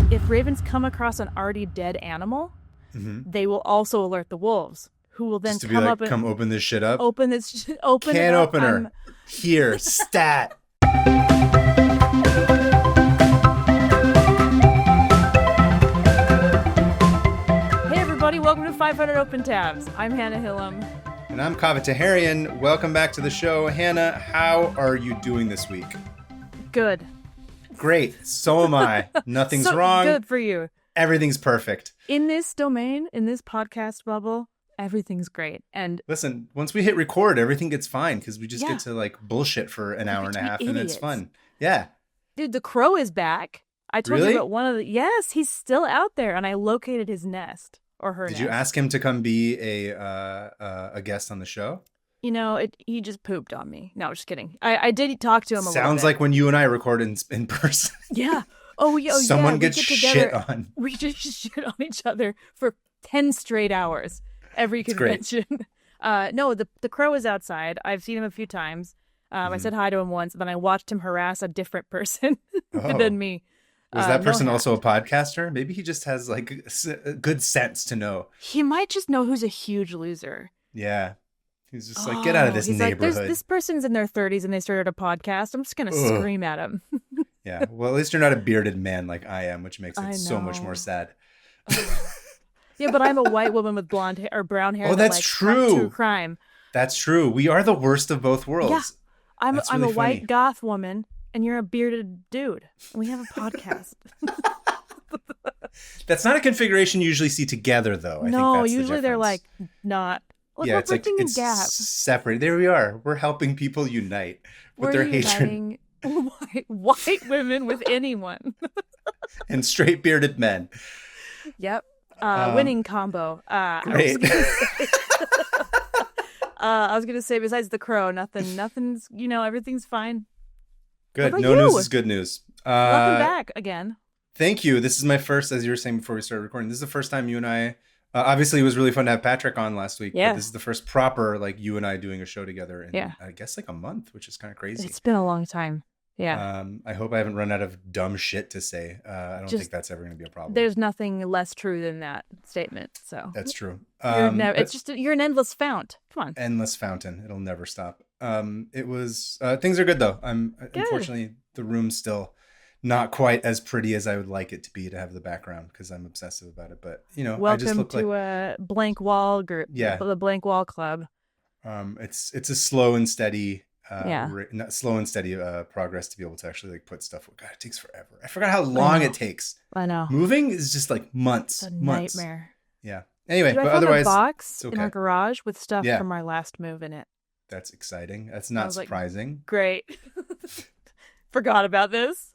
if ravens come across an already dead animal, they will also alert the wolves, who will then come up and come open this shit up. Open Can opener. Here, stat. Hey everybody, welcome to 500 Open Tabs. I'm Hannah Hillam. And I'm Kaveh Taherian. Welcome back to the show. Hannah, how are you doing this week? Good. Great. So am I. Nothing's wrong. Good for you. Everything's perfect. In this domain, in this podcast bubble, everything's great. And listen, once we hit record, everything gets fine because we just get to like bullshit for an hour and a half and it's fun. Yeah. Dude, the crow is back. I told Really? you about one of the... Yes, he's still out there and I located his nest or her nest. Did you ask him to come be a guest on the show? You know, he just pooped on me. No, just kidding. I did talk to him a little bit. Sounds like when you and I record in person. Yeah. Oh, yeah. Someone gets shit on. We just shit on each other for 10 straight hours every convention. No, the crow is outside. I've seen him a few times. I said hi to him once, and then I watched him harass a different person than me. Was that person also a podcaster? Maybe he just has like good sense to know. He might just know who's a huge loser. Yeah. He's just like, get out of this neighborhood. Like, this person's in their 30s and they started a podcast. I'm just going to scream at him. Yeah. Well, at least you're not a bearded man like I am, which makes it so much more sad. Yeah, but I'm a white woman with blonde hair or brown hair. Oh, that's true. True crime. That's true. We are the worst of both worlds. Yeah. I'm really a white goth woman and you're a bearded dude. And we have a podcast. That's not a configuration you usually see together, though. I think that's usually the they're like not. Look, yeah, it's gap. separate. There we are. We're helping people unite with their hatred. White women with anyone. And straight bearded men. Yep. Winning combo. Great. I was gonna say, besides the crow, nothing's, everything's fine. Good. No news is good news. Welcome back again. Thank you. This is my first, as you were saying before we started recording, this is the first time you and I, obviously it was really fun to have Patrick on last week. Yeah. But this is the first proper, like, you and I doing a show together in, I guess, like a month, which is kind of crazy. It's been a long time. Yeah. I hope I haven't run out of dumb shit to say. I don't think that's ever going to be a problem. There's nothing less true than that statement. So that's true. It's just you're an endless fount. Come on. Endless fountain. It'll never stop. It was things are good though. Unfortunately the room's still not quite as pretty as I would like it to be to have the background because I'm obsessive about it. But welcome I just look to a blank wall group. Yeah, the blank wall club. It's a slow and steady. Slow and steady progress to be able to actually like put stuff. God, it takes forever. I forgot how long it takes. I know. Moving is just like months. It's a months. nightmare. Yeah. Anyway, Dude, but I found otherwise, a box okay. in our garage with stuff from our last move in it. That's exciting. That's not surprising. Like, great. Forgot about this.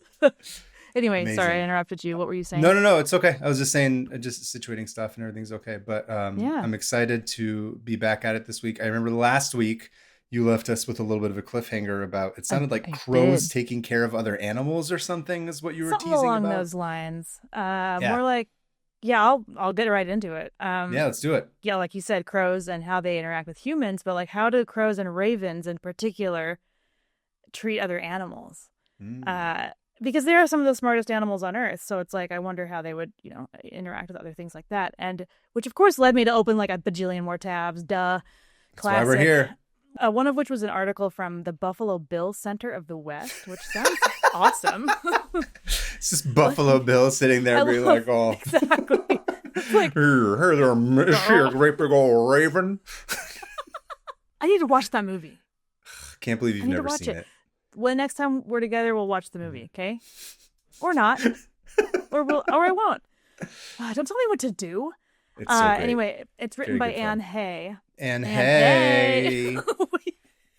Anyway, Amazing. Sorry I interrupted you. What were you saying? No. It's okay. I was just saying, just situating stuff and everything's okay. But I'm excited to be back at it this week. I remember last week you left us with a little bit of a cliffhanger about, it sounded like crows taking care of other animals or something is what you were teasing along about. Those lines. More like, I'll get right into it. Let's do it. Yeah, like you said, crows and how they interact with humans, but like how do crows and ravens in particular treat other animals? Because they are some of the smartest animals on Earth. So it's like, I wonder how they would, interact with other things like that. And which of course led me to open like a bajillion more tabs. Duh. That's why we're here. One of which was an article from the Buffalo Bill Center of the West, which sounds awesome. It's just Buffalo Bill sitting there being like, oh. Exactly. It's like, here there, a great big old raven. I need to watch that movie. Can't believe you've never seen it. Well, next time we're together, we'll watch the movie, okay? Or not. or I won't. Don't tell me what to do. It's so great. Anyway, it's written by Anne Hay. Anne Hay.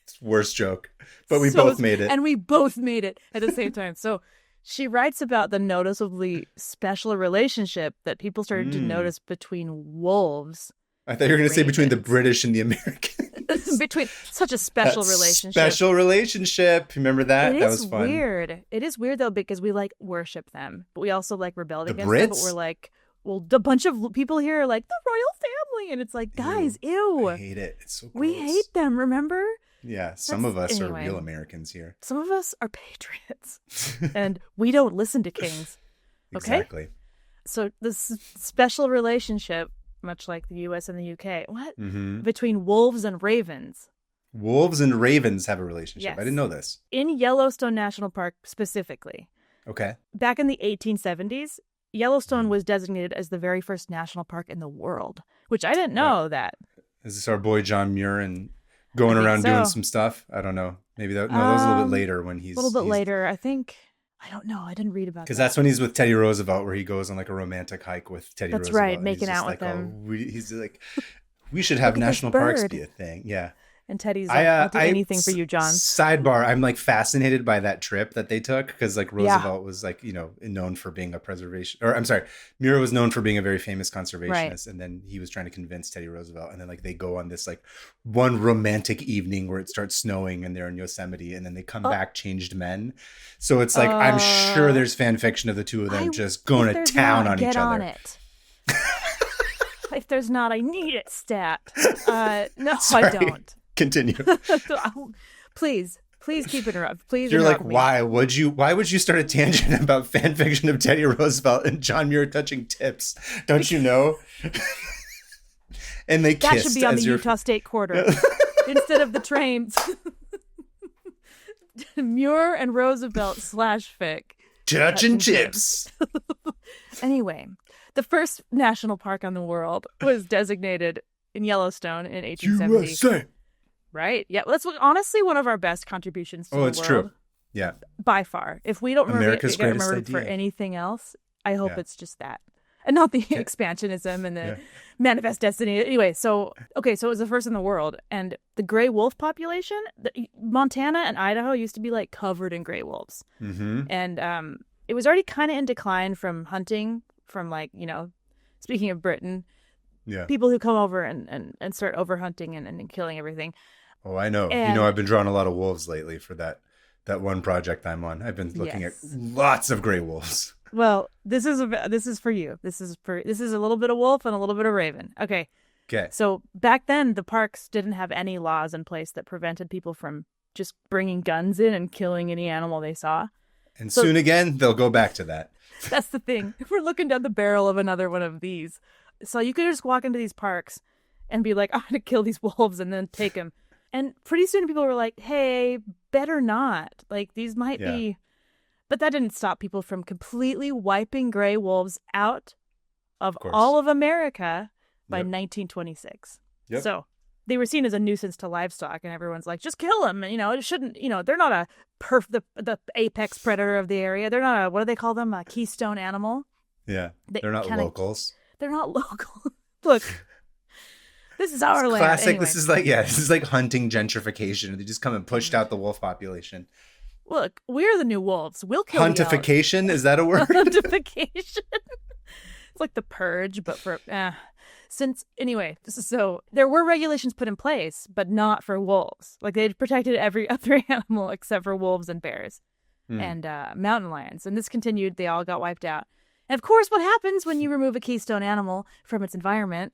It's worst joke. But we both made it. And we both made it at the same time. So she writes about the noticeably special relationship that people started to notice between wolves. I thought you were going to say between the British and the Americans. Between such a special relationship. Special relationship. Remember that? That was fun. Weird. It is weird though because we like worship them, but we also like rebelled against Brits? them. But we're like, well, a bunch of people here are like the royal family, and it's like, guys, ew. I hate it. It's so gross. We hate them. Remember? Yeah, some of us are real Americans here. Some of us are patriots, and we don't listen to kings. Okay? Exactly. So this special relationship, much like the U.S. and the U.K., between wolves and ravens. Wolves and ravens have a relationship. Yes. I didn't know this. In Yellowstone National Park specifically. Okay. Back in the 1870s, Yellowstone was designated as the very first national park in the world, which I didn't know that. Is this our boy John Muir and going around doing some stuff? I don't know. Maybe that was a little bit later when he's... A little bit later, I think. I don't know. I didn't read about that. Because that's when he's with Teddy Roosevelt, where he goes on like a romantic hike with Teddy Roosevelt. That's right, making out with him. He's like, we should have national parks be a thing. Yeah. And Teddy's like, I'll do anything for you, John. Sidebar, I'm like fascinated by that trip that they took because like Roosevelt was like, known for being a Muir was known for being a very famous conservationist. Right. And then he was trying to convince Teddy Roosevelt. And then like they go on this like one romantic evening where it starts snowing and they're in Yosemite and then they come back changed men. So it's like, I'm sure there's fan fiction of the two of them just going to town on each other. On it. If there's not, I need it stat. No, Sorry. I don't. Continue. Please keep interrupting. Please. You're interrupt like, me. why would you start a tangent about fan fiction of Teddy Roosevelt and John Muir touching tips? Don't you know? And they kissed. That should be on the Utah State Quarter instead of the trains. Muir and Roosevelt / fic. Touching tips. Anyway, the first national park in the world was designated in Yellowstone in 1870. USA. Right. Yeah. That's honestly one of our best contributions to the world. Oh, it's true. Yeah. By far. If we don't get remembered for anything else, I hope it's just that. And not the expansionism and the manifest destiny. Anyway, so it was the first in the world. And the gray wolf population, Montana and Idaho used to be like covered in gray wolves. Mm-hmm. And it was already kind of in decline from hunting, from like, speaking of Britain, people who come over and start overhunting and killing everything. Oh, I know. And, I've been drawing a lot of wolves lately for that one project I'm on. I've been looking at lots of gray wolves. Well, this is for you. This is a little bit of wolf and a little bit of raven. Okay. So back then, the parks didn't have any laws in place that prevented people from just bringing guns in and killing any animal they saw. And soon again, they'll go back to that. That's the thing. We're looking down the barrel of another one of these. So you could just walk into these parks and be like, I'm going to kill these wolves and then take them. And pretty soon people were like, hey, better not. Like, these might be... But that didn't stop people from completely wiping gray wolves out of all of America by 1926. Yep. So they were seen as a nuisance to livestock, and everyone's like, just kill them. It shouldn't, they're not the apex predator of the area. They're not what do they call them? A keystone animal. Yeah. They're not locals. They're not local. Look, this is our land. Classic. Anyway. This is like hunting gentrification. They just come and pushed out the wolf population. Look, we're the new wolves. We'll kill Huntification? Is that a word? Huntification. It's like the purge, but for so there were regulations put in place, but not for wolves. Like they'd protected every other animal except for wolves and bears and mountain lions. And this continued. They all got wiped out. And of course, what happens when you remove a keystone animal from its environment?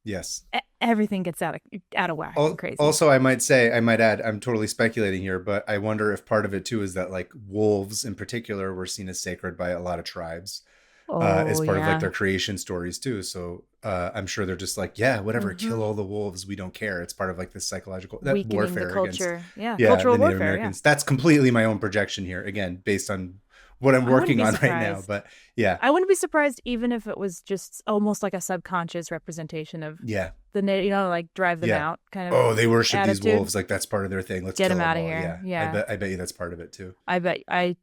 Yes. Everything gets out of whack and crazy. Also, I might add, I'm totally speculating here, but I wonder if part of it too is that like wolves in particular were seen as sacred by a lot of tribes as part of like their creation stories too. So I'm sure they're just like, whatever, kill all the wolves. We don't care. It's part of like this psychological warfare the culture. against cultural the Native warfare. Americans. That's completely my own projection here. Again, based on what I'm working on right now, but I wouldn't be surprised even if it was just almost like a subconscious represenation of the like drive them out kind of. Oh, they worship these wolves, like that's part of their thing. Let's get them out of all. here. Yeah. I bet you that's part of it too.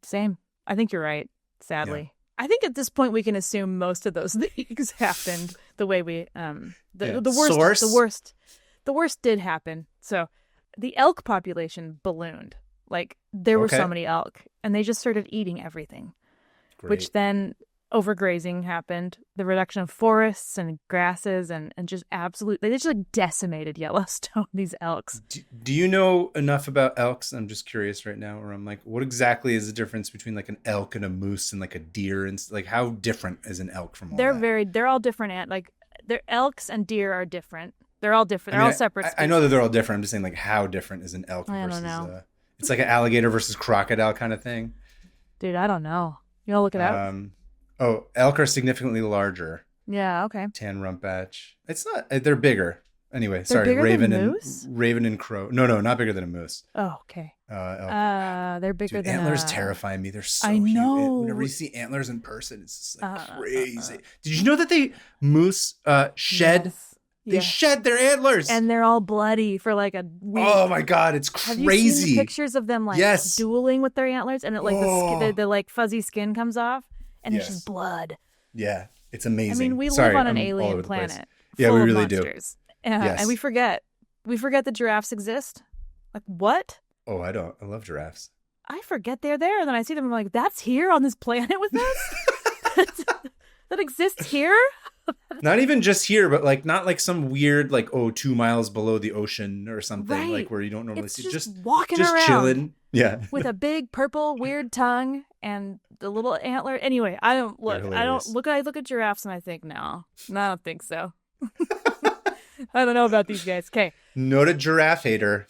Same. I think you're right. Sadly, I think at this point we can assume most of those things happened the way we the worst did happen. So the elk population ballooned. Like there were so many elk and they just started eating everything. Great. Which then overgrazing happened, the reduction of forests and grasses and just they just like decimated Yellowstone, these elks. Do you know enough about elks? I'm just curious right now, where I'm like, what exactly is the difference between like an elk and a moose and like a deer, and like how different is an elk from all that? They're all different. Like elks and deer are different. They're all different. They're all separate species. I know that they're all different. I'm just saying like how different is an elk versus it's like an alligator versus crocodile kind of thing. Dude, I don't know. You want to look it up? Oh, elk are significantly larger. Yeah, okay. Tan rump batch. It's not. They're bigger. Anyway, They're sorry. bigger than moose? Raven and crow. No, not bigger than a moose. Oh, okay. Elk. They're bigger Dude, than antlers terrify me. They're so I know. huge. Whenever you see antlers in person, it's just like crazy. Did you know that moose shed? Yes. They shed their antlers, and they're all bloody for like a week. Oh my god, it's crazy! Have you seen the pictures of them like dueling with their antlers, and it like the like fuzzy skin comes off, and it's just blood. Yeah, it's amazing. I mean, we live on an alien planet. Yeah, we really monsters. Do. And we forget that giraffes exist. Like what? Oh, I don't. I love giraffes. I forget they're there, and then I see them. I'm like, that's here on this planet with us. That exists here. Not even just here, but like not like some weird like 2 miles below the ocean or something like where you don't normally see. Just walking around, chilling. Yeah, with a big purple weird tongue and the little antler. Anyway, I don't look. I look at giraffes and I think no, I don't think so. I don't know about these guys. Okay, noted giraffe hater.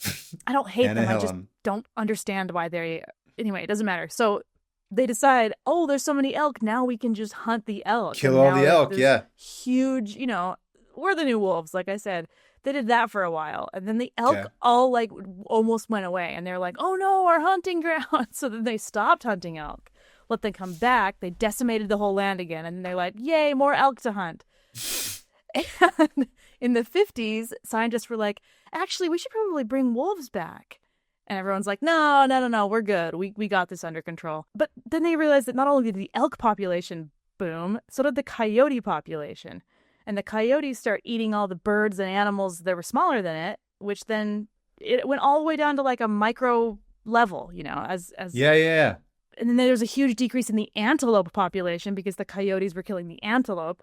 I don't hate them. I just don't understand why they're. Anyway, it doesn't matter. So. They decide, there's so many elk. Now we can just hunt the elk. Kill all the elk, yeah. Huge, we're the new wolves, like I said. They did that for a while. And then the elk all like almost went away. And they're like, oh no, our hunting ground. So then they stopped hunting elk. Let them come back. They decimated the whole land again. And they're like, yay, more elk to hunt. And in the 50s, scientists were like, actually, we should probably bring wolves back. And everyone's like, no, we're good. We got this under control. But then they realized that not only did the elk population boom, so did the coyote population. And the coyotes start eating all the birds and animals that were smaller than it, which then it went all the way down to like a micro level, as Yeah. And then there was a huge decrease in the antelope population because the coyotes were killing the antelope.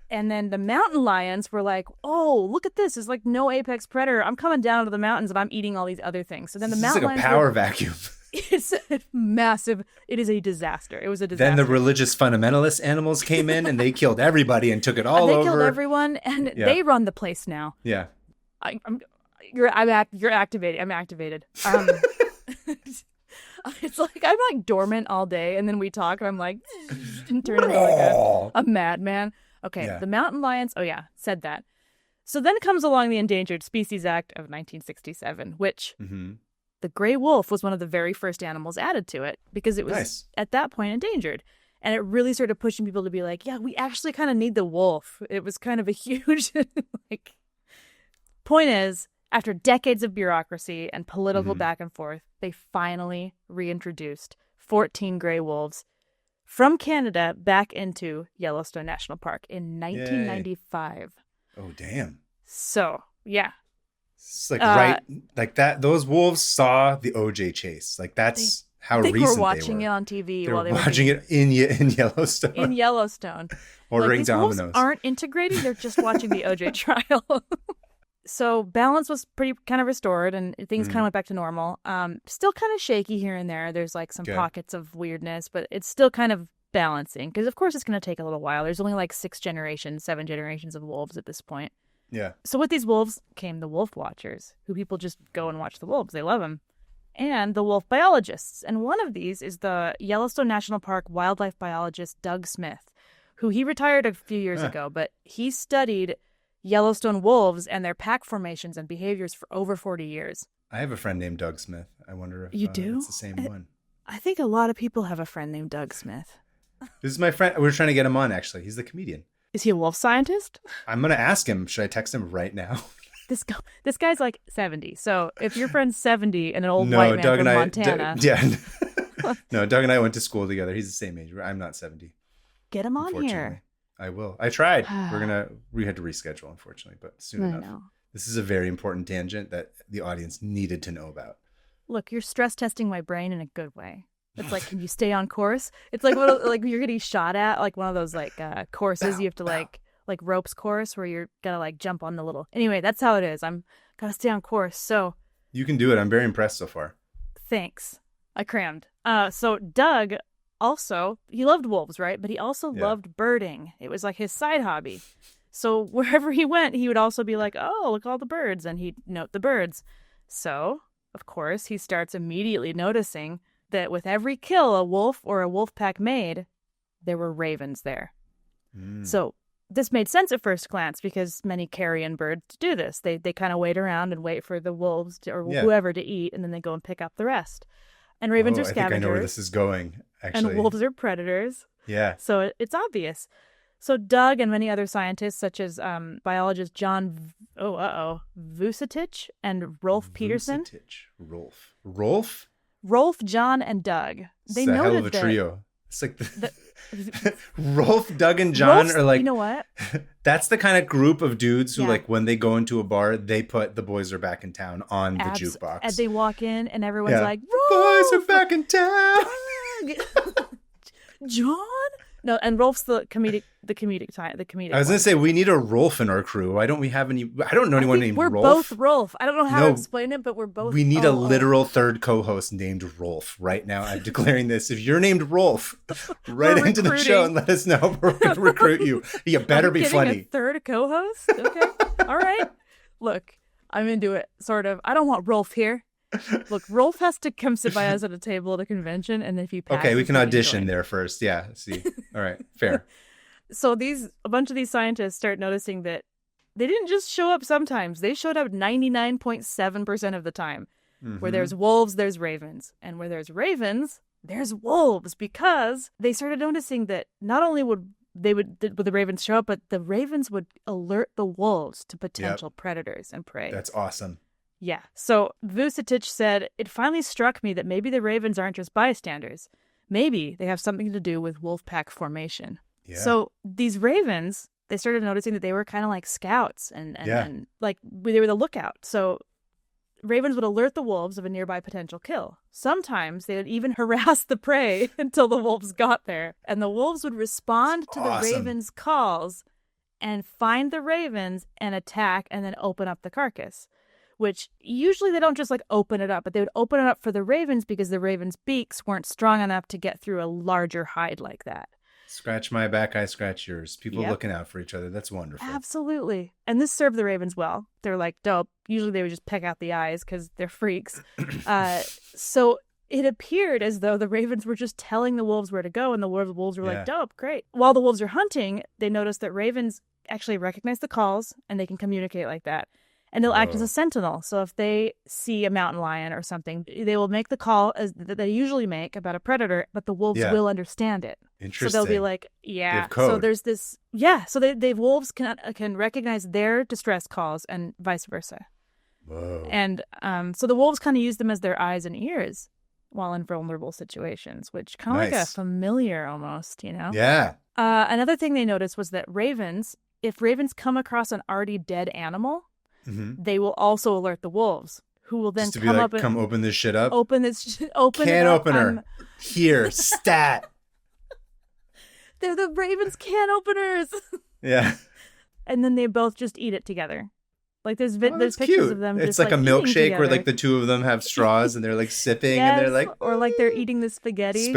And then the mountain lions were like, oh, look at this. There's like no apex predator. I'm coming down to the mountains and I'm eating all these other things. So then the mountain lions. It's like a power vacuum. It's massive. It is a disaster. It was a disaster. Then the religious fundamentalist animals came in and they killed everybody and took it all over. They killed everyone and they run the place now. Yeah. You're activated. I'm activated. It's like I'm like dormant all day and then we talk and I'm like and turn into like a madman. Okay, the mountain lions, said that. So then comes along the Endangered Species Act of 1967, which the gray wolf was one of the very first animals added to it because it was at that point endangered. And it really started pushing people to be like, yeah, we actually kind of need the wolf. It was kind of a huge, point is, after decades of bureaucracy and political back and forth, they finally reintroduced 14 gray wolves from Canada back into Yellowstone National Park in 1995. Yay. Oh, damn. So, yeah. It's like like that. Those wolves saw the OJ chase. Like that's how recent they were. They were watching it on TV while they were watching it in Yellowstone. In Yellowstone. Ordering these Domino's. Wolves aren't integrating. They're just watching the OJ trial. So balance was pretty kind of restored and things kind of went back to normal. Still kind of shaky here and there. There's like some pockets of weirdness, but it's still kind of balancing because of course it's going to take a little while. There's only like 7 generations of wolves at this point. Yeah. So with these wolves came the wolf watchers, who people just go and watch the wolves. They love them. And the wolf biologists. And one of these is the Yellowstone National Park wildlife biologist Doug Smith, who he retired a few years ago, but he studied Yellowstone wolves and their pack formations and behaviors for over 40 years. I have a friend named Doug Smith. I wonder if you do? It's the same one. I think a lot of people have a friend named Doug Smith. This is my friend. We're trying to get him on, actually. He's the comedian. Is he a wolf scientist? I'm going to ask him. Should I text him right now? This guy's like 70. So if your friend's 70 and an old white man Doug from Montana. No, Doug and I went to school together. He's the same age. I'm not 70. Get him on here. I will. I tried. We had to reschedule, unfortunately, but soon enough. Know. This is a very important tangent that the audience needed to know about. Look, you're stress testing my brain in a good way. It's like, can you stay on course? It's like like you're getting shot at, like one of those like courses you have to like ropes course where you're gotta like jump on the little. Anyway, that's how it is. I'm gotta stay on course. So you can do it. I'm very impressed so far. Thanks. I crammed. So Doug. Also, he loved wolves, right? But he also loved birding. It was like his side hobby. So wherever he went, he would also be like, oh, look at all the birds. And he'd note the birds. So, of course, he starts immediately noticing that with every kill a wolf or a wolf pack made, there were ravens there. So this made sense at first glance because many carrion birds do this. They kind of wait around and wait for the wolves or whoever to eat, and then they go and pick up the rest. And ravens are scavengers. I think I know where this is going, actually. And wolves are predators. Yeah. So it's obvious. So Doug and many other scientists, such as biologist John Vucetich and Rolf Peterson. Rolf, John, and Doug. They noted a hell of a trio. It's like Rolf, Doug, and John are like, you know what? That's the kind of group of dudes who, like, when they go into a bar, they put The Boys Are Back in Town on the jukebox. And they walk in, and everyone's like, Boys are back in town. John? No, and Rolf's the comedic I was gonna say we need a Rolf in our crew. Why don't we have any? I don't know anyone named Rolf. We're both Rolf. I don't know how to explain it, but we're both. We need a literal third co-host named Rolf right now. I'm declaring this. If you're named Rolf, write into the show and let us know. We're going to recruit you. You better be funny. A third co-host? Okay. All right. Look, I'm into it. Sort of. I don't want Rolf here. Look, Rolf has to come sit by us at a table at a convention, and if you pass, okay, we can audition there first. Yeah, see. All right, fair. So a bunch of these scientists start noticing that they didn't just show up sometimes. They showed up 99.7% of the time. Where there's wolves, there's ravens. And where there's ravens, there's wolves. Because they started noticing that not only would the ravens show up, but the ravens would alert the wolves to potential predators and prey. That's awesome. Yeah. So Vucetich said, it finally struck me that maybe the ravens aren't just bystanders. Maybe they have something to do with wolf pack formation. Yeah. So these ravens, they started noticing that they were kind of like scouts and like they were the lookout. So ravens would alert the wolves of a nearby potential kill. Sometimes they would even harass the prey until the wolves got there. And the wolves would respond to the ravens' calls and find the ravens and attack and then open up the carcass. Which usually they don't just like open it up, but they would open it up for the ravens because the ravens' beaks weren't strong enough to get through a larger hide like that. Scratch my back, I scratch yours. People looking out for each other. That's wonderful. Absolutely. And this served the ravens well. They're like, dope. Usually they would just peck out the eyes because they're freaks. So it appeared as though the ravens were just telling the wolves where to go, and the wolves were like, dope, great. While the wolves are hunting, they noticed that ravens actually recognize the calls, and they can communicate like that. And they'll act as a sentinel. So if they see a mountain lion or something, they will make the call that they usually make about a predator, but the wolves will understand it. Interesting. So they'll be like, So there's this, So they wolves can recognize their distress calls and vice versa. Whoa. And so the wolves kind of use them as their eyes and ears while in vulnerable situations, which kind of like a familiar almost, you know? Yeah. Another thing they noticed was that if ravens come across an already dead animal, they will also alert the wolves, who will then come open this shit up. Open can opener. Here, stat. They're the ravens can openers. Yeah. And then they both just eat it together. Like there's pictures cute. of them. It's just, like a milkshake where like the two of them have straws and they're like sipping and they're like, or like they're eating the spaghetti.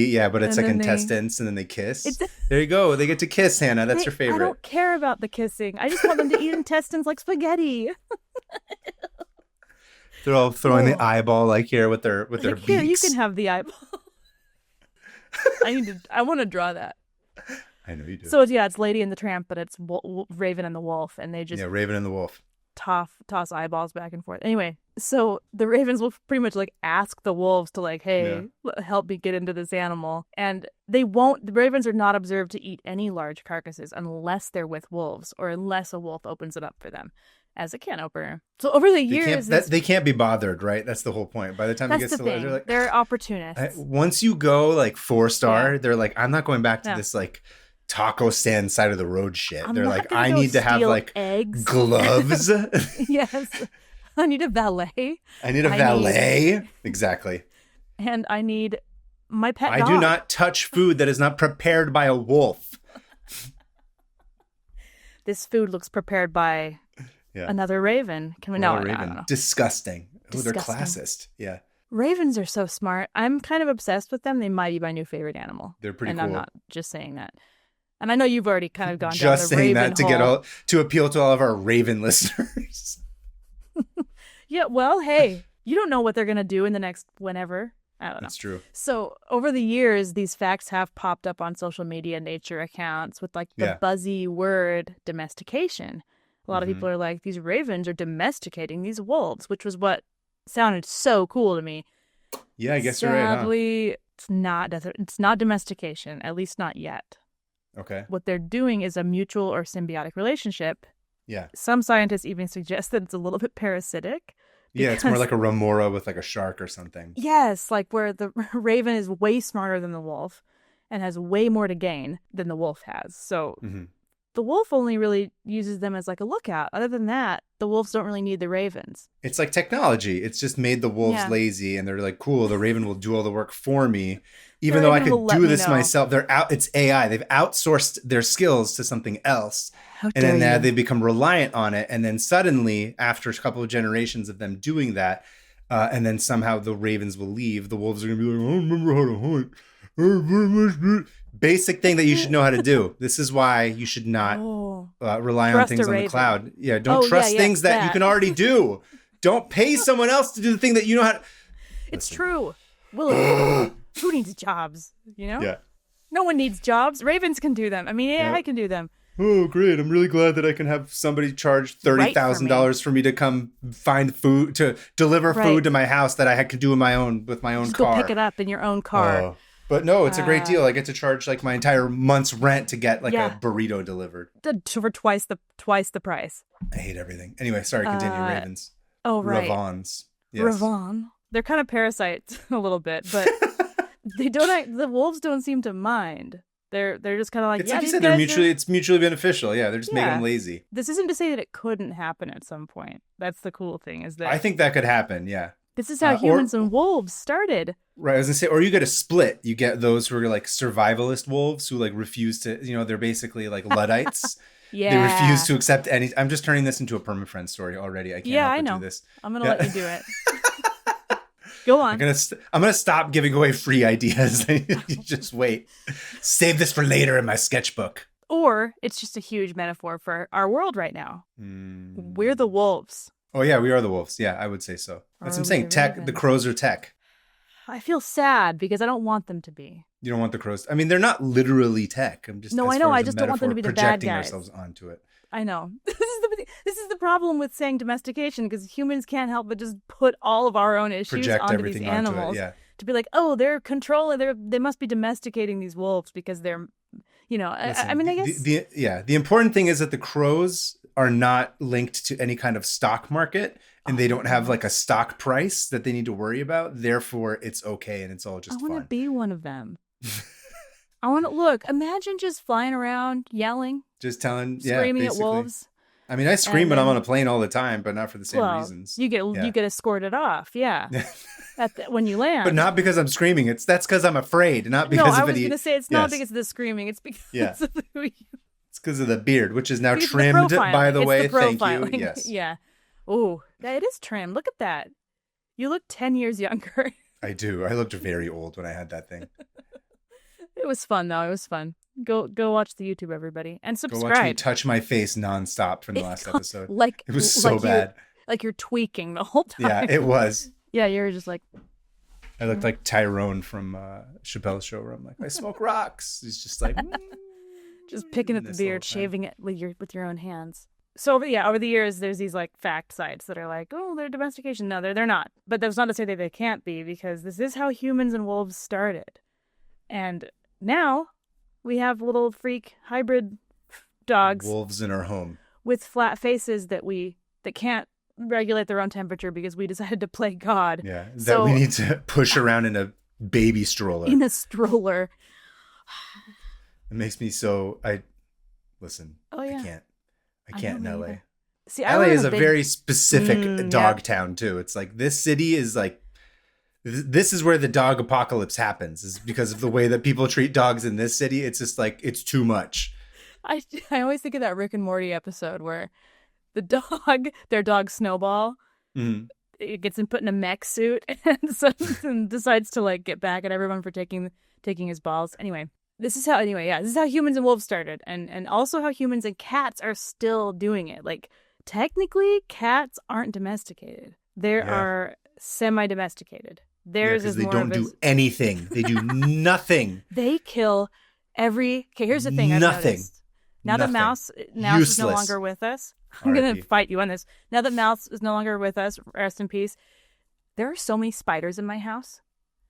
Yeah, but it's like intestines and then they kiss. There you go. They get to kiss, Hannah. That's your favorite. I don't care about the kissing. I just want them to eat intestines like spaghetti. They're all throwing the eyeball like here with their beaks. Here, you can have the eyeball. I want to draw that. I know you do. So it's Lady and the Tramp, but it's Raven and the Wolf, and they just Raven and the Wolf toss eyeballs back and forth. Anyway, so the ravens will pretty much like ask the wolves to like, hey, help me get into this animal, and they won't. The ravens are not observed to eat any large carcasses unless they're with wolves or unless a wolf opens it up for them as a can opener. So over the years, they can't be bothered, right? That's the whole point. By the time it gets to later, they're opportunists. Once you go like 4-star, they're like, I'm not going back to this like taco stand side of the road shit. They're like, I need to have like eggs, gloves. Yes. I need a valet. Exactly. And I need my pet dog. I do not touch food that is not prepared by a wolf. This food looks prepared by another raven. Can we know? Disgusting. Oh, they're classist. Yeah. Ravens are so smart. I'm kind of obsessed with them. They might be my new favorite animal. They're pretty cool. And I'm not just saying that. And I know you've already kind of gone down the raven saying that hole. to appeal to all of our raven listeners. Yeah, well, hey, you don't know what they're going to do in the next whenever. I don't know. That's true. So over the years, these facts have popped up on social media nature accounts with like the buzzy word domestication. A lot of people are like, these ravens are domesticating these wolves, which was what sounded so cool to me. Yeah, I guess you're right, huh? Sadly, it's not domestication, at least not yet. Okay. What they're doing is a mutual or symbiotic relationship. Yeah. Some scientists even suggest that it's a little bit parasitic. Yeah, it's more like a remora with like a shark or something. Yes, like where the raven is way smarter than the wolf and has way more to gain than the wolf has. So the wolf only really uses them as like a lookout. Other than that, the wolves don't really need the ravens. It's like technology. It's just made the wolves lazy, and they're like, cool, the raven will do all the work for me. Even though I could do this myself, it's AI. They've outsourced their skills to something else. And then they become reliant on it. And then suddenly, after a couple of generations of them doing that, and then somehow the ravens will leave, the wolves are going to be like, I don't remember how to hunt. Basic thing that you should know how to do. This is why you should not rely on things on the cloud. Yeah, don't trust things that you can already do. Don't pay someone else to do the thing that you know how to. It's true. Will who needs jobs? You know? Yeah. No one needs jobs. Ravens can do them. I mean, AI can do them. Oh, great. I'm really glad that I can have somebody charge $30,000 for me to come find food, to deliver food to my house that I can do with my own car. Go pick it up in your own car. But no, it's a great deal. I get to charge like my entire month's rent to get like a burrito delivered. For twice the price. I hate everything. Anyway, sorry, continue. Ravens. Oh, right. Ravens. Yes. Ravan. They're kind of parasites a little bit, but the wolves don't seem to mind. They're just kind of like, it's like you said, it's mutually beneficial. Yeah, they're just making them lazy. This isn't to say that it couldn't happen at some point. That's the cool thing, is that I think that could happen. Yeah. This is how humans and wolves started. Right. I was gonna say, or you get a split. You get those who are like survivalist wolves who like refuse to, they're basically like Luddites. They refuse to accept any. I'm just turning this into a permand story already. I can't help but do this. I'm gonna let you do it. Go on. I'm gonna stop giving away free ideas. You just wait. Save this for later in my sketchbook. Or it's just a huge metaphor for our world right now. We're the wolves. Oh yeah, we are the wolves. Yeah, I would say so. That's what I'm saying. Tech. The crows are tech. I feel sad because I don't want them to be. You don't want the crows. I mean, they're not literally tech. I'm just I know. I just don't want them to be the bad guys. Projecting ourselves onto it. I know. This is the problem with saying domestication, because humans can't help but just put all of our own issues onto these animals. To be like, oh, they're controlling. They must be domesticating these wolves because they're, Listen, I mean, I guess. The important thing is that the crows are not linked to any kind of stock market, and they don't have like a stock price that they need to worry about. Therefore, it's okay, and it's all just fun. I want to be one of them. I want to imagine just flying around, yelling, just telling, screaming at wolves. I mean, I scream when I'm on a plane all the time, but not for the same reasons. You get escorted off, when you land. But not because I'm screaming. That's because I'm afraid, not because of any. I was going to say it's not because of the screaming. It's because of it's because of the beard, which is now trimmed, by the way. Thank you. Yes. Yeah. Oh, it is trimmed. Look at that. You look 10 years younger. I do. I looked very old when I had that thing. It was fun, though. It was fun. Go watch the YouTube, everybody, and subscribe. Go watch me touch my face nonstop from the last episode. It was so bad. You're tweaking the whole time. Yeah, it was. Yeah, you were just like. I looked like Tyrone from Chappelle's Show, where I'm like, I smoke rocks. He's just like, just picking at the beard, shaving it with your own hands. So over the years, there's these like fact sites that are like, oh, they're domestication. No, they're not. But that's not to say that they can't be, because this is how humans and wolves started, and now we have little freak hybrid dogs, wolves in our home, with flat faces that can't regulate their own temperature because we decided to play God. Yeah, that we need to push around in a baby stroller. In a stroller. It makes me so. Listen. Oh yeah. I can't in LA. See, LA is a very specific dog town too. It's like this city is like. This is where the dog apocalypse happens, is because of the way that people treat dogs in this city. It's just like, it's too much. I always think of that Rick and Morty episode where their dog Snowball, it gets him put in a mech suit and decides to like get back at everyone for taking his balls. Anyway, this is how humans and wolves started, and also how humans and cats are still doing it. Like, technically, cats aren't domesticated. They are semi-domesticated. Theirs is they more don't of do anything. They do nothing. They kill every. Okay, here's the thing I've noticed. Now that Mouse is no longer with us, I'm going to fight you on this. Now that Mouse is no longer with us, rest in peace, there are so many spiders in my house.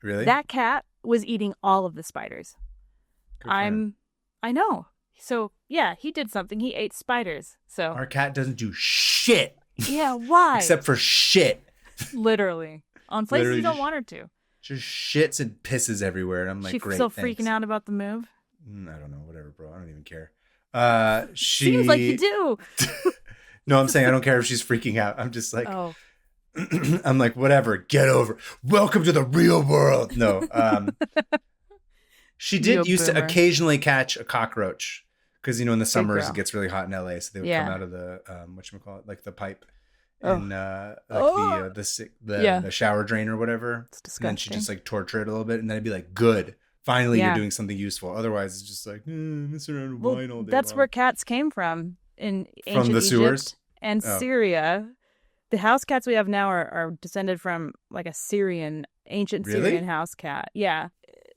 Really? That cat was eating all of the spiders. I know. So, yeah, he did something. He ate spiders. So our cat doesn't do shit. Yeah, why? Except for shit. Literally. On places you don't want her to. Just shits and pisses everywhere. And I'm like, great, still freaking out about the move? I don't know. Whatever, bro. I don't even care. Seems like you do. No, I'm saying I don't care if she's freaking out. I'm just like, I'm like, whatever. Get over. Welcome to the real world. No. She did used to occasionally catch a cockroach. Because, in the summers it gets really hot in LA. So they would come out of the, whatchamacallit, like the pipe. And the shower drain or whatever. It's disgusting. And then she just like torture it a little bit, and then I'd be like, good, finally you're doing something useful. Otherwise it's just like mess around with wine all day. That's long. Where cats came from in ancient the Egypt sewers and Syria. The house cats we have now are descended from like a ancient Syrian house cat. Yeah.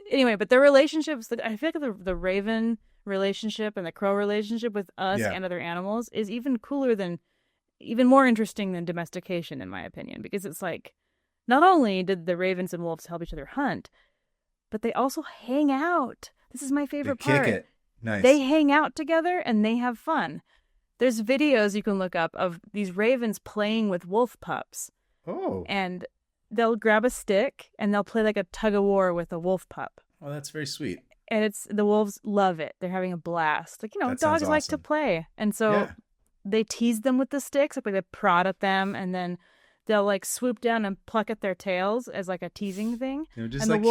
Anyway, but their relationships, I feel like the raven relationship and the crow relationship with us and other animals is even more interesting than domestication, in my opinion, because it's like, not only did the ravens and wolves help each other hunt, but they also hang out. This is my favorite part. Kick it. Nice. They hang out together and they have fun. There's videos you can look up of these ravens playing with wolf pups. Oh. And they'll grab a stick and they'll play like a tug of war with a wolf pup. Oh, that's very sweet. And the wolves love it. They're having a blast. Like, dogs like to play. And so they tease them with the sticks, like they prod at them, and then they'll like swoop down and pluck at their tails as like a teasing thing. Just and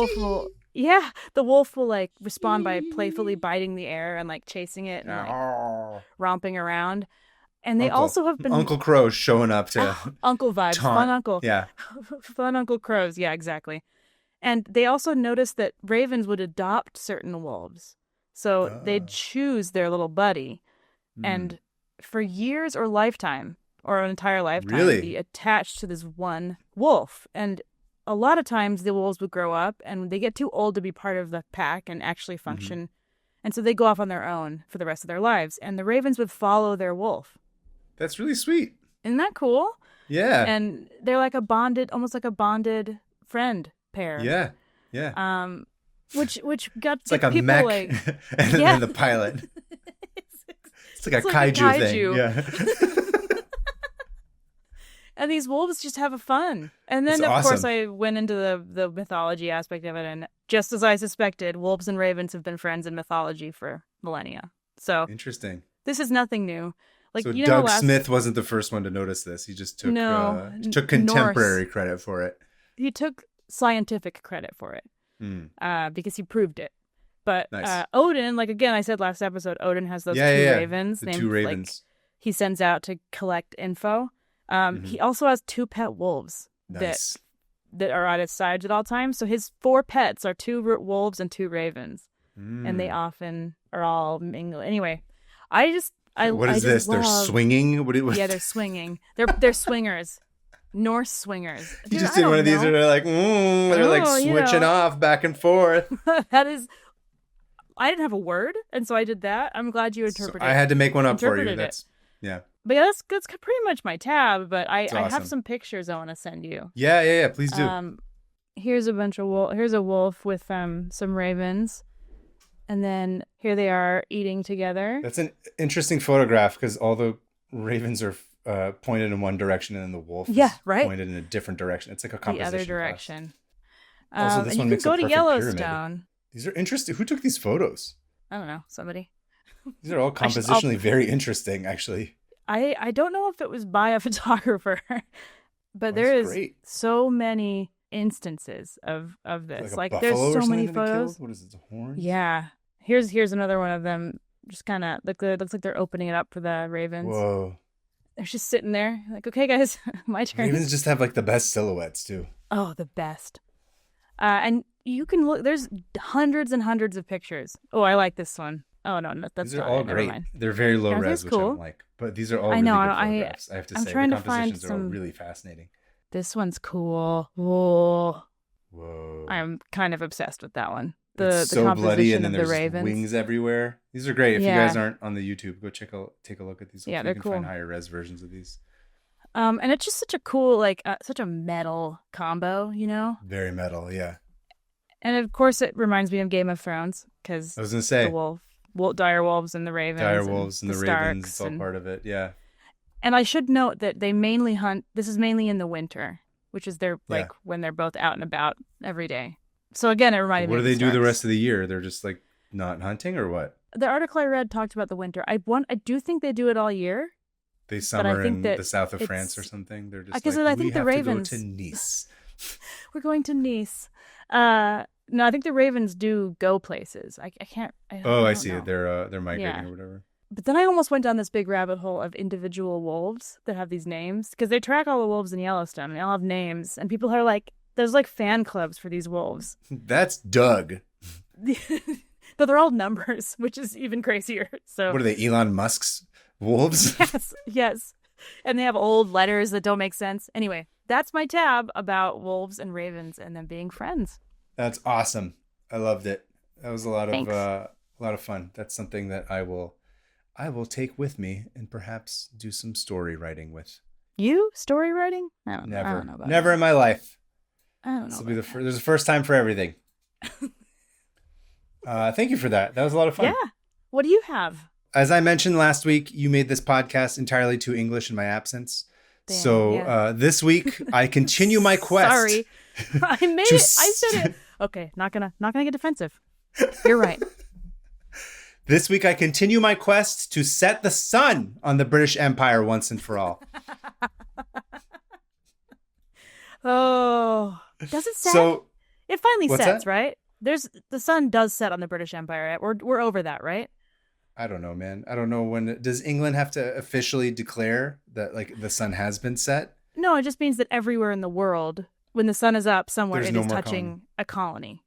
the wolf will like respond by playfully biting the air and like chasing it and like romping around. And they also have been Uncle Crow showing up to Uncle vibes, taunt. Fun uncle, fun Uncle Crows, yeah, exactly. And they also noticed that ravens would adopt certain wolves, so they'd choose their little buddy, and for years or lifetime or an entire lifetime be attached to this one wolf. And a lot of times the wolves would grow up and they get too old to be part of the pack and actually function. And so they go off on their own for the rest of their lives. And the ravens would follow their wolf. That's really sweet. Isn't that cool? Yeah. And they're like almost like a bonded friend pair. Yeah. Yeah. Which got it's like people a mech like and then the pilot. It's like a kaiju thing. Yeah. And these wolves just have fun. And then, of course, I went into the mythology aspect of it. And just as I suspected, wolves and ravens have been friends in mythology for millennia. So interesting. This is nothing new. Like, so Doug Smith wasn't the first one to notice this. He just took contemporary credit for it. He took scientific credit for it because he proved it. But Odin, like, again, I said last episode, Odin has those two ravens. The two ravens. Like, he sends out to collect info. He also has 2 pet wolves that are at his side at all times. So his 4 pets are 2 wolves and 2 ravens. And they often are all mingled. Anyway, what is this? They're swinging? Yeah, they're swinging. They're swingers. Norse swingers. Dude, you just did one of these where they're like, they're like switching off back and forth. That is, I didn't have a word, and so I did that. I'm glad you interpreted. I had to make one up for you. Yeah. But yeah, that's pretty much my tab. But I have some pictures I want to send you. Yeah. Please do. Here's a bunch of Here's a wolf with some ravens, and then here they are eating together. That's an interesting photograph because all the ravens are pointed in one direction, and then the wolf is pointed in a different direction. It's like a composition. The other direction. Also, this one makes a perfect Yellowstone. Pyramid. These are interesting. Who took these photos? I don't know. Somebody. These are all compositionally very interesting, actually. I don't know if it was by a photographer, but there is so many instances of this. Like there's so many photos. What is it? Horns? Yeah. Here's another one of them. Just kind of looks like they're opening it up for the ravens. Whoa. They're just sitting there, like, okay, guys, my turn. Ravens just have like the best silhouettes too. Oh, the best. And you can look. There's hundreds and hundreds of pictures. Oh, I like this one. Oh no, that's these are all great. They're very low res, which I don't like. But these are all really good photographs. I have to say, the compositions are all really fascinating. This one's cool. Whoa. Whoa. I'm kind of obsessed with that one. It's The so composition bloody, and then of the there's ravens. wings everywhere. These are great. If you guys aren't on the YouTube, go take a look at these. Hopefully they're you can cool. find higher res versions of these. And it's just such a cool, like, such a metal combo, you know? Very metal, yeah. And of course, it reminds me of Game of Thrones because I was gonna say the dire wolves and the ravens, and the ravens. It's all part of it, yeah. And I should note that they mainly hunt. This is mainly in the winter, which is their like when they're both out and about every day. So again, it reminded me. What do they do the rest of the year? They're just like not hunting, or what? The article I read talked about the winter. I do think they do it all year. They summer in the south of France or something. They're just like, I think the ravens to go to Nice. We're going to Nice. No, I think the ravens do go places. I can't. I see it. They're migrating or whatever. But then I almost went down this big rabbit hole of individual wolves that have these names because they track all the wolves in Yellowstone and they all have names. And people are like, there's like fan clubs for these wolves. That's Doug. But they're all numbers, which is even crazier. So what are they, Elon Musk's wolves? Yes. And they have old letters that don't make sense. Anyway, that's my tab about wolves and ravens and them being friends. That's awesome. I loved it. That was a lot of fun. That's something that I will take with me and perhaps do some story writing with. You? Story writing? Never. I don't know about Never that. In my life. I don't know. This will be there's a first time for everything. Thank you for that. That was a lot of fun. Yeah. What do you have? As I mentioned last week, you made this podcast entirely to English in my absence. This week I continue my quest. Sorry. I made it. I said it. Okay, not gonna get defensive. You're right. This week I continue my quest to set the sun on the British Empire once and for all. Oh, does it set? So it finally sets, right? The sun does set on the British Empire. We're over that, right? I don't know, man. I don't know when. Does England have to officially declare that like the sun has been set? No, it just means that everywhere in the world, when the sun is up somewhere, it is touching a colony.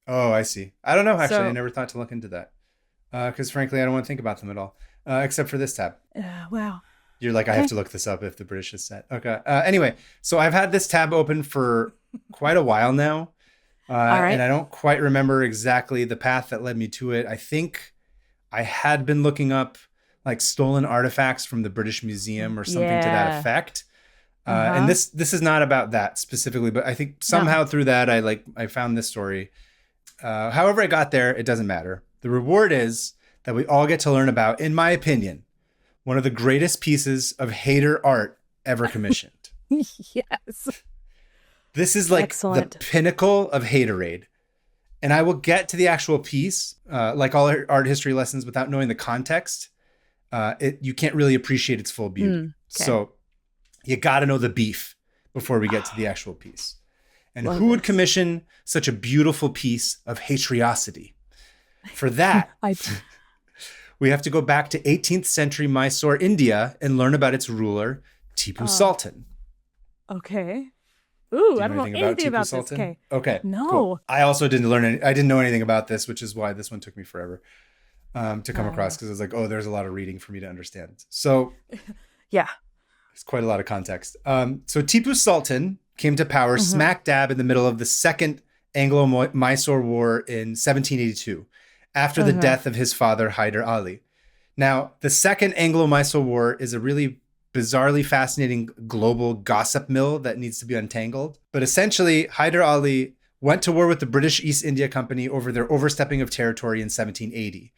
Oh, I see. I don't know. Actually, I never thought to look into that. Because frankly, I don't want to think about them at all, except for this tab. Wow. You're like, okay. I have to look this up if the British is set. Okay. Anyway, so I've had this tab open for quite a while now. All right. And I don't quite remember exactly the path that led me to it. I think I had been looking up like stolen artifacts from the British Museum or something to that effect. And this is not about that specifically, but I think somehow through that, I found this story. However I got there, it doesn't matter. The reward is that we all get to learn about, in my opinion, one of the greatest pieces of hater art ever commissioned. Yes. This is like the pinnacle of haterade. And I will get to the actual piece, like all art history lessons, without knowing the context. You can't really appreciate its full beauty. Okay. So you got to know the beef before we get to the actual piece. And who would commission such a beautiful piece of hatriosity? For that, we have to go back to 18th century Mysore, India, and learn about its ruler, Tipu Sultan. Okay. Ooh, I don't know anything about this. Okay. No. Cool. I also didn't I didn't know anything about this, which is why this one took me forever to come across, because I was like, oh, there's a lot of reading for me to understand. So yeah, it's quite a lot of context. So Tipu Sultan came to power smack dab in the middle of the Second Anglo-Mysore War in 1782, after the death of his father, Hyder Ali. Now, the Second Anglo-Mysore War is a really bizarrely fascinating global gossip mill that needs to be untangled. But essentially, Hyder Ali went to war with the British East India Company over their overstepping of territory in 1780.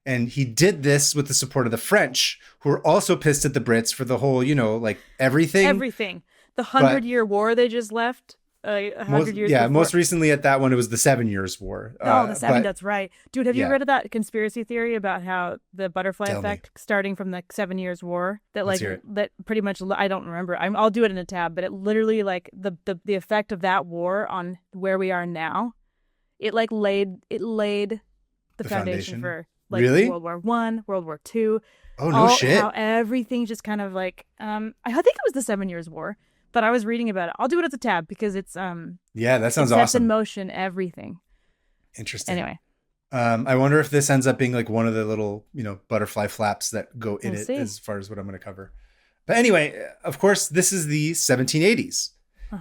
And he did this with the support of the French, who were also pissed at the Brits for the whole, like everything. Everything. The 100-year war they just left. 100 years before. Most recently at that one, it was the 7 Years War. That's right. Dude, have you read of that conspiracy theory about how the butterfly effect starting from the 7 Years War? That pretty much, I don't remember. I'll do it in a tab, but it literally like the effect of that war on where we are now, it laid the foundation for really? World War I, World War II. Oh, no shit. How everything just kind of like, I think it was the 7 Years War. But I was reading about it. I'll do it as a tab because it's that sounds awesome. Sets in motion everything. Interesting. Anyway, I wonder if this ends up being like one of the little butterfly flaps that go in it as far as what I'm going to cover. But anyway, of course, this is the 1780s,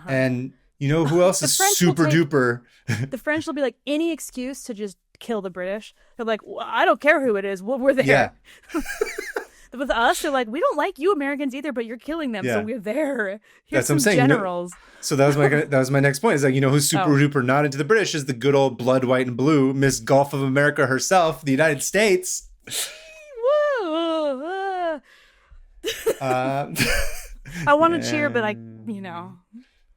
and You know who else The is French super duper? The French will be like, any excuse to just kill the British. They're like, well, I don't care who it is. We're there. Yeah. With us, they're like, we don't like you Americans either, but you're killing them, so we're there. Here's That's what I'm saying. generals. So that was my next point. Is like, you know who's super duper not into the British is the good old blood, white, and blue Miss Gulf of America herself, the United States. I want to cheer, but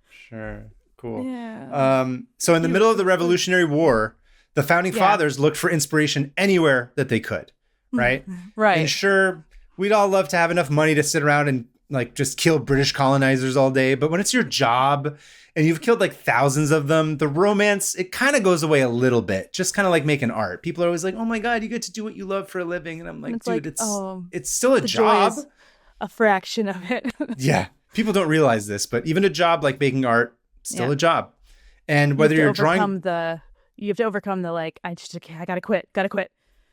Sure. Cool. Yeah. So in the middle of the Revolutionary War, the founding fathers looked for inspiration anywhere that they could, right? Right. And sure, we'd all love to have enough money to sit around and like just kill British colonizers all day. But when it's your job and you've killed like thousands of them, the romance, it kind of goes away a little bit. Just kind of like making art. People are always like, oh my God, you get to do what you love for a living. And I'm like, dude, it's still a job. A fraction of it. Yeah. People don't realize this, but even a job like making art, still a job. And whether you're drawing, you have to overcome the like, I gotta quit. Exactly.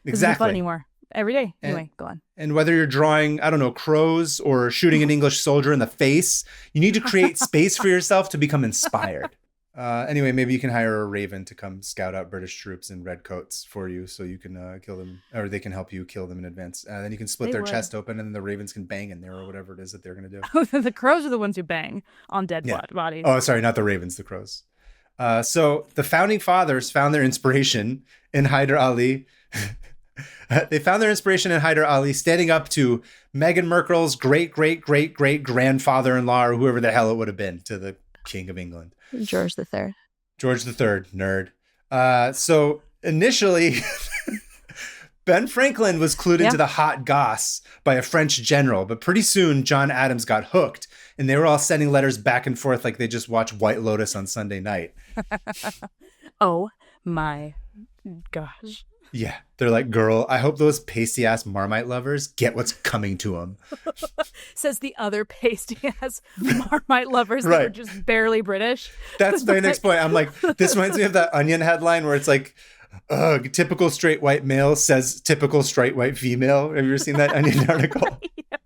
This isn't fun anymore. Every day. Anyway, go on. And whether you're drawing, I don't know, crows or shooting an English soldier in the face, you need to create space for yourself to become inspired. Anyway, maybe you can hire a raven to come scout out British troops in red coats for you so you can kill them, or they can help you kill them in advance. Then you can split their chest open and then the ravens can bang in there or whatever it is that they're going to do. The crows are the ones who bang on dead bodies. Oh, sorry, not the ravens, the crows. So the founding fathers found their inspiration in Hyder Ali. They found their inspiration in Hyder Ali standing up to Meghan Markle's great-great-great-great-grandfather-in-law or whoever the hell it would have been to the King of England. George III, nerd. So initially, Ben Franklin was clued into the hot goss by a French general, but pretty soon John Adams got hooked and they were all sending letters back and forth like they just watched White Lotus on Sunday night. Oh my gosh. Yeah. They're like, girl, I hope those pasty-ass Marmite lovers get what's coming to them. Says the other pasty-ass Marmite lovers that are just barely British. That's my next point. I'm like, this reminds me of that Onion headline where it's like, typical straight white male says typical straight white female. Have you ever seen that Onion article? Yes.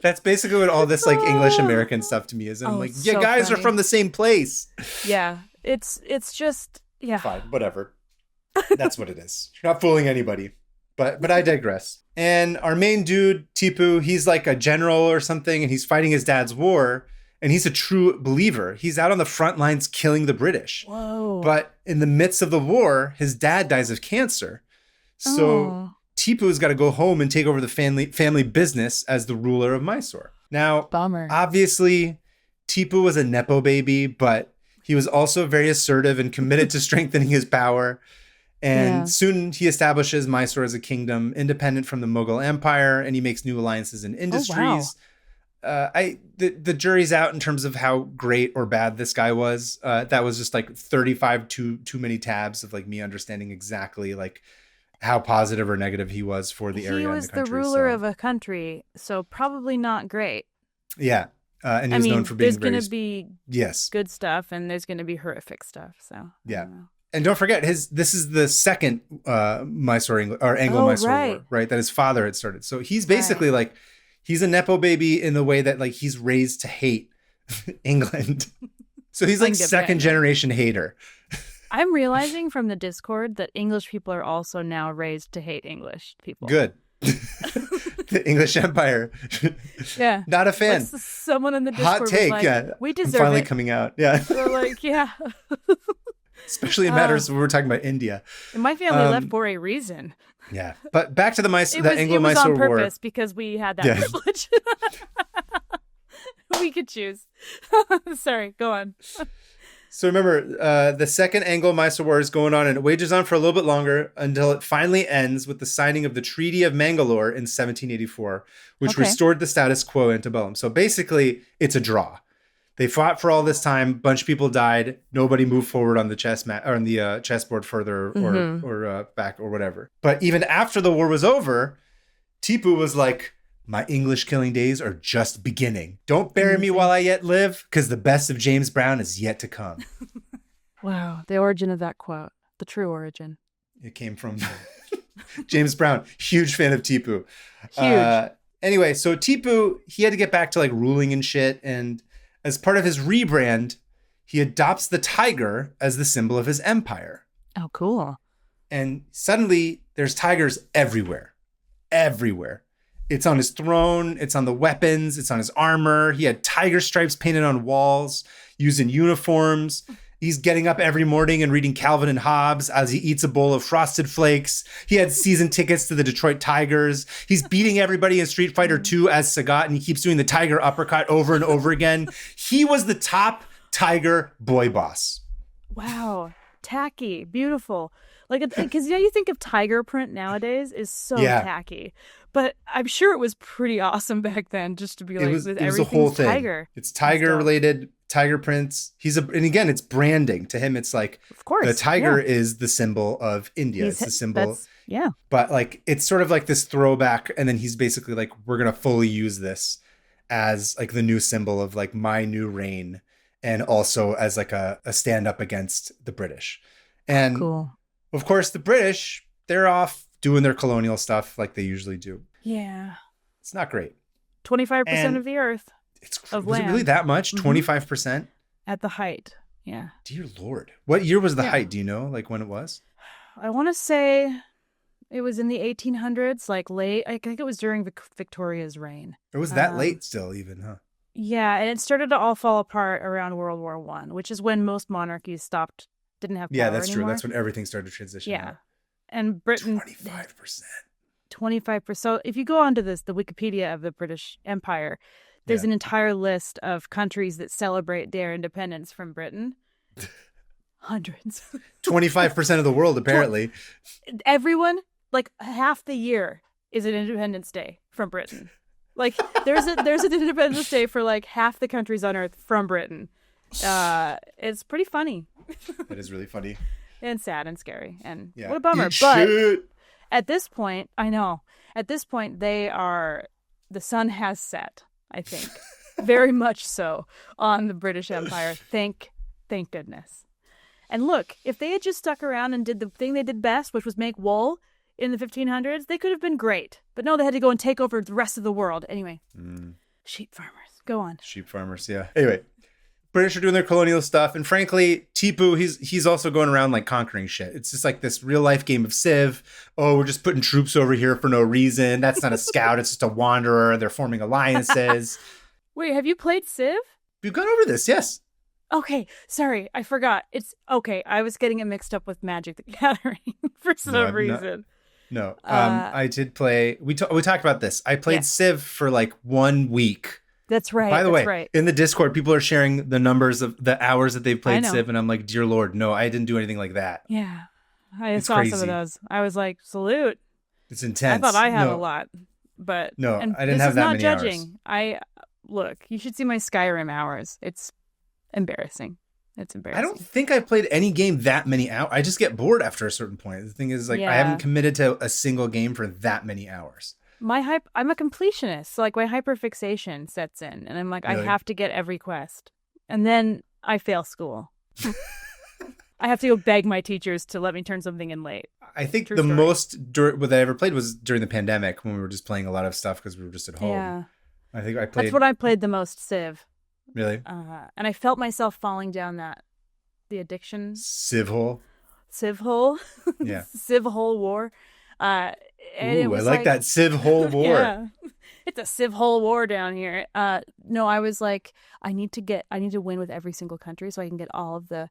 That's basically what all this like English American stuff to me is. And I'm like, yeah, so guys funny. Are from the same place. Yeah. It's just, yeah. Fine, whatever. That's what it is. You're not fooling anybody. But I digress. And our main dude, Tipu, he's like a general or something, and he's fighting his dad's war, and he's a true believer. He's out on the front lines killing the British. Whoa. But in the midst of the war, his dad dies of cancer. So Tipu's got to go home and take over the family business as the ruler of Mysore. Now, bummer. Obviously, Tipu was a Nepo baby, but he was also very assertive and committed to strengthening his power. And soon he establishes Mysore as a kingdom independent from the Mughal Empire, and he makes new alliances in industries. Oh, wow. The jury's out in terms of how great or bad this guy was. That was just like 35 too many tabs of like me understanding exactly like how positive or negative he was for the area. He was and the country, the ruler of a country, so probably not great. Yeah. And he was known for being there's going to be good stuff and there's going to be horrific stuff. So yeah. And don't forget, this is the second Anglo-Mysore War, right? That his father had started. So he's basically like, he's a Nepo baby in the way that like he's raised to hate England. So he's like second generation hater. I'm realizing from the Discord that English people are also now raised to hate English people. Good. The English Empire. Yeah. Not a fan. Someone in the Discord hot take. Was like, we deserve finally it. Coming out. Yeah. They're like, yeah. Especially in matters when we're talking about India. And my family left for a reason. Yeah. But back to the Anglo-Mysore War. It was on purpose because we had that privilege. We could choose. Sorry, go on. So remember, the second Anglo-Mysore War is going on, and it wages on for a little bit longer until it finally ends with the signing of the Treaty of Mangalore in 1784, which restored the status quo antebellum. So basically, it's a draw. They fought for all this time. A bunch of people died. Nobody moved forward on the chessboard further or back or whatever. But even after the war was over, Tipu was like, my English killing days are just beginning. Don't bury me while I yet live, because the best of James Brown is yet to come. Wow. The origin of that quote. The true origin. It came from James Brown. Huge fan of Tipu. Huge. Anyway, so Tipu, he had to get back to like ruling and shit. And as part of his rebrand, he adopts the tiger as the symbol of his empire. Oh, cool. And suddenly there's tigers everywhere. Everywhere. It's on his throne. It's on the weapons. It's on his armor. He had tiger stripes painted on walls, used in uniforms. He's getting up every morning and reading Calvin and Hobbes as he eats a bowl of Frosted Flakes. He had season tickets to the Detroit Tigers. He's beating everybody in Street Fighter 2 as Sagat, and he keeps doing the tiger uppercut over and over again. He was the top tiger boy boss. Wow. Tacky. Beautiful. Like, because you think of tiger print nowadays is so tacky. But I'm sure it was pretty awesome back then, just to be like, with everything's a whole thing. Tiger. It's tiger related, tiger prints. And again, it's branding. To him, it's like, of course, the tiger is the symbol of India. It's the symbol. Yeah. But like, it's sort of like this throwback. And then he's basically like, we're going to fully use this as like the new symbol of like my new reign. And also as like a stand up against the British. And of course, the British, they're off doing their colonial stuff like they usually do. Yeah. It's not great. 25% of the earth. Was it really that much? 25%? At the height. Yeah. Dear Lord. What year was the height? Do you know like when it was? I want to say it was in the 1800s, like late. I think it was during Victoria's reign. It was that late still even, huh? Yeah. And it started to all fall apart around World War I, which is when most monarchies didn't have power Yeah, that's anymore. true. That's when everything started to transition. Yeah. And Britain... 25%. 25%. So if you go onto the Wikipedia of the British Empire, there's an entire list of countries that celebrate their independence from Britain. Hundreds. 25% of the world, apparently. Everyone, like half the year is an Independence Day from Britain. Like there's an Independence Day for like half the countries on Earth from Britain. It's pretty funny. That is really funny. And sad and scary. And what a bummer. But at this point, I know. At this point, the sun has set, I think. Very much so on the British Empire. Thank goodness. And look, if they had just stuck around and did the thing they did best, which was make wool in the 1500s, they could have been great. But no, they had to go and take over the rest of the world. Anyway, sheep farmers. Go on. Sheep farmers, yeah. Anyway. British are doing their colonial stuff, and frankly, Tipu, he's also going around like conquering shit. It's just like this real life game of Civ. Oh, we're just putting troops over here for no reason. That's not a scout; it's just a wanderer. They're forming alliances. Wait, have you played Civ? We've gone over this, yes. Okay, sorry, I forgot. It's okay. I was getting it mixed up with Magic: The Gathering for some reason. No, I did play. We talked about this. I played Civ for like 1 week. That's right. By the way, in the Discord, people are sharing the numbers of the hours that they've played Civ, and I'm like, dear Lord, no, I didn't do anything like that. Yeah, I saw some of those. I was like, salute. It's intense. I thought I had a lot, but no, I didn't have that many hours. This is not judging. Look, you should see my Skyrim hours. It's embarrassing. It's embarrassing. I don't think I played any game that many hours. I just get bored after a certain point. The thing is, like, I haven't committed to a single game for that many hours. I'm a completionist, so like my hyperfixation sets in, and I'm like, really? I have to get every quest, and then I fail school. I have to go beg my teachers to let me turn something in late. I think the most what I ever played was during the pandemic when we were just playing a lot of stuff because we were just at home. Yeah, I think I played. That's what I played the most, Civ. Really? And I felt myself falling down the addiction. Civ hole. Yeah. Civ hole war. And it was I like that Civ hole war. Yeah. It's a Civ hole war down here. No, I was like, I need to win with every single country so I can get all of the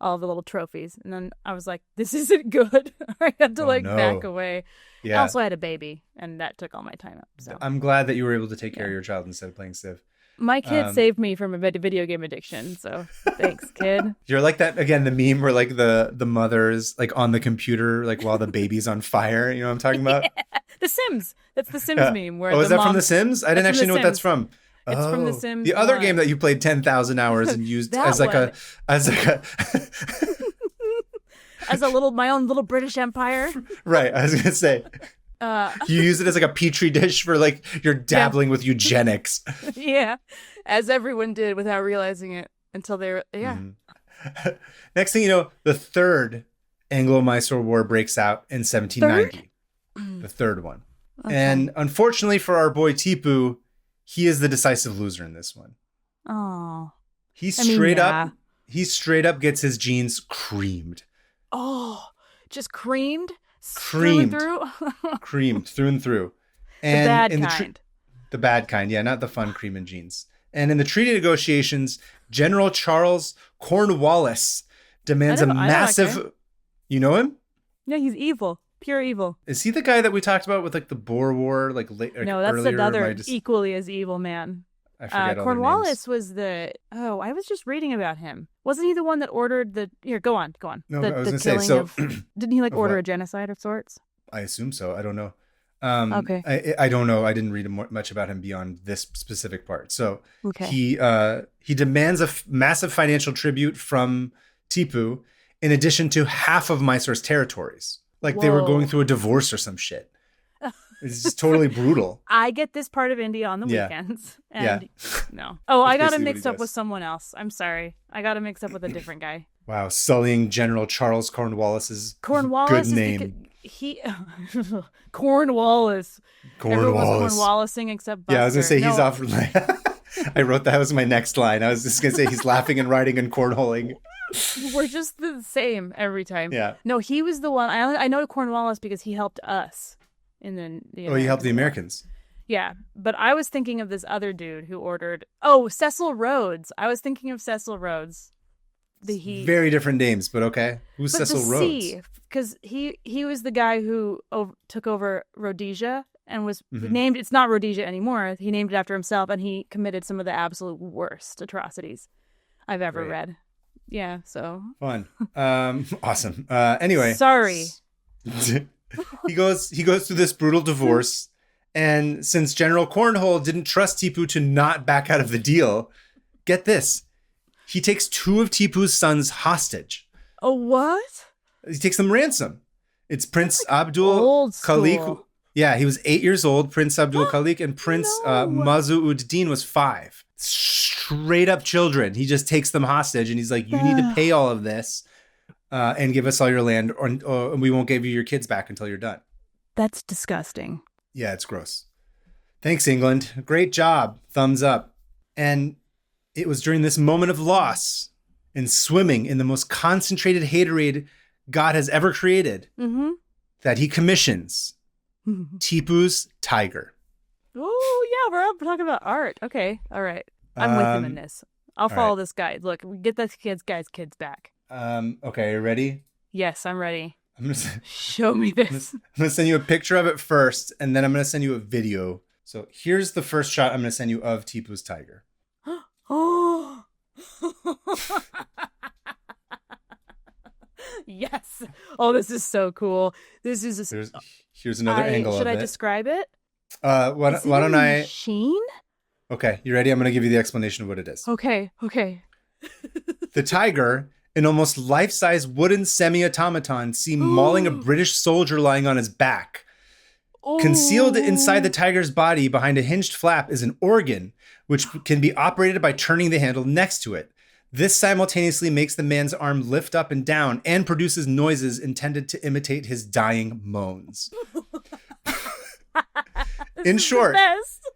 little trophies. And then I was like, this isn't good. I had to back away. Yeah. Also, I had a baby, and that took all my time up. So I'm glad that you were able to take care of your child instead of playing Civ. My kid saved me from a video game addiction, so thanks, kid. You're like that again. The meme where like the mother's like on the computer like while the baby's on fire. You know what I'm talking about? Yeah. The Sims. That's the Sims meme. Where is that from The Sims? I didn't actually know what that's from. It's from The Sims. The other game that you played 10,000 hours and used as a as my own little British Empire. Right. I was gonna say. You use it as like a petri dish for like you're dabbling with eugenics. Yeah, as everyone did without realizing it until they were Next thing you know, the third Anglo-Mysore War breaks out in 1790. The third one. Okay. And unfortunately for our boy Tipu, he is the decisive loser in this one. Oh, He straight up he straight up gets his genes creamed. Oh, just creamed? Creamed. Through and through? Creamed through and through. And the bad kind. The bad kind, yeah, not the fun cream and genes. And in the treaty negotiations, General Charles Cornwallis demands a massive... You know him? Yeah, he's evil. Pure evil. Is he the guy that we talked about with like the Boer War? No, that's earlier, another equally as evil man. I forget Cornwallis was the... Oh, I was just reading about him. Wasn't he the one that ordered the... Here, go on. No, I was going to say, so... Didn't he order a genocide of sorts? I assume so. I don't know. Okay. I don't know. I didn't read much about him beyond this specific part. So okay. He demands a massive financial tribute from Tipu in addition to half of Mysore's territories. Like they were going through a divorce or some shit. It's just totally brutal. I get this part of India on the weekends. And no. Oh, I got him mixed up with someone else. I'm sorry. I got him mixed up with a different guy. Wow. Sullying General Charles Cornwallis's good name. Cornwallis. Cornwallis. Cornwallising except Buster. Yeah, I was going to say he's off. I wrote that was my next line. I was just going to say he's laughing and writing and cornholing. We're just the same every time. Yeah. No, he was the one. I know Cornwallis because he helped us in the he helped the Americans. Yeah, but I was thinking of this other dude who ordered... Oh, Cecil Rhodes. I was thinking of Cecil Rhodes. Very different names, but okay. Who's Cecil Rhodes? Because he was the guy who took over Rhodesia and was named... It's not Rhodesia anymore. He named it after himself, and he committed some of the absolute worst atrocities I've ever read. Yeah, so... Fun. Awesome. Anyway. Sorry. He goes through this brutal divorce, and since General Cornhole didn't trust Tipu to not back out of the deal, get this. He takes 2 of Tipu's sons hostage. Oh, what? He takes them ransom. It's Prince Abdul Khalik. Yeah, he was 8 years old, Prince Abdul Khalik, and Prince Mazu-ud-Din was 5. Straight up children. He just takes them hostage, and he's like, you need to pay all of this and give us all your land, or we won't give you your kids back until you're done. That's disgusting. Yeah, it's gross. Thanks, England. Great job. Thumbs up. And it was during this moment of loss and swimming in the most concentrated haterade God has ever created that he commissions Tipu's tiger. Oh, yeah, we're talking about art. Okay, all right. I'm with him in this. I'll follow this guy. Look, we get this guy's kids back. Okay, are you ready? Yes, I'm ready. Show me this. I'm going to send you a picture of it first, and then I'm going to send you a video. So here's the first shot I'm going to send you of Tipu's tiger. Oh. Yes. Oh, this is so cool. This is here's another angle of it. Should I describe it? Why don't I... Machine? Okay, you ready? I'm going to give you the explanation of what it is. Okay. The tiger, an almost life-size wooden semi-automaton, seen mauling a British soldier lying on his back. Oh. Concealed inside the tiger's body behind a hinged flap is an organ, which can be operated by turning the handle next to it. This simultaneously makes the man's arm lift up and down and produces noises intended to imitate his dying moans. In short,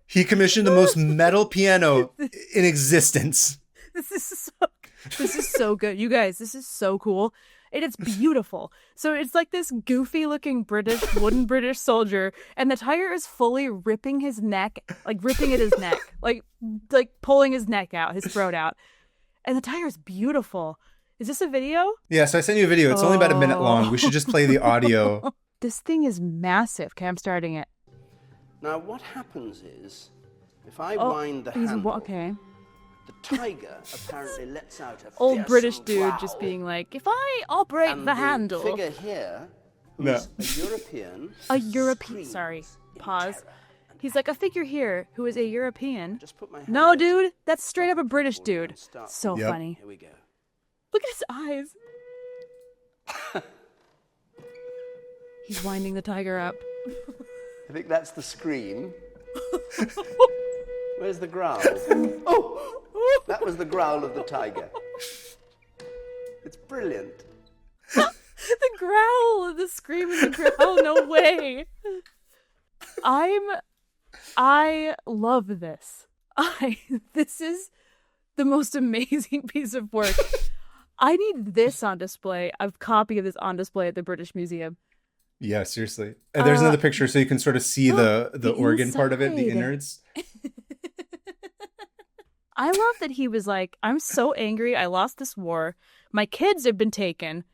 he commissioned the most metal piano in existence. This is so good. You guys, this is so cool. And it's beautiful. So it's like this goofy looking wooden British soldier, and the tiger is fully ripping his neck, like ripping at his neck, like pulling his neck out, his throat out. And the tiger is beautiful. Is this a video? Yeah, so I sent you a video. It's only about a minute long. We should just play the audio. This thing is massive. Okay, I'm starting it. Now, what happens is, if I wind the handle, the tiger apparently lets out a old British dude growl. Just being like, if I operate and the handle. The figure here, who's a European. Sorry, pause. He's like, a figure here who is a European. No, dude, that's straight up a British dude. So funny. Here we go. Look at his eyes. He's winding the tiger up. I think that's the scream. Where's the growl? Oh, that was the growl of the tiger. It's brilliant. The growl, the scream and the growl. No way. I love this. This is the most amazing piece of work I need this on display. A copy of this on display at the British Museum. Yeah, seriously. There's another picture so you can sort of see the organ part of it, the innards. I love that he was like, I'm so angry. I lost this war. My kids have been taken.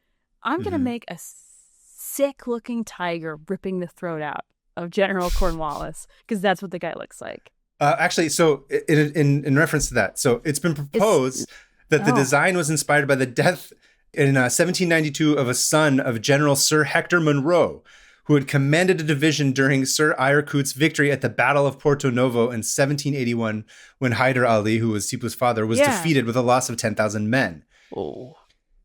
I'm going to make a sick-looking tiger ripping the throat out of General Cornwallis, because that's what the guy looks like. Actually, so in reference to that, so it's been proposed that the design was inspired by the death in 1792 of a son of General Sir Hector Munro, who had commanded a division during Sir Irkut's victory at the Battle of Porto Novo in 1781, when Hyder Ali, who was Tipu's father, was defeated with a loss of 10,000 men. Oh.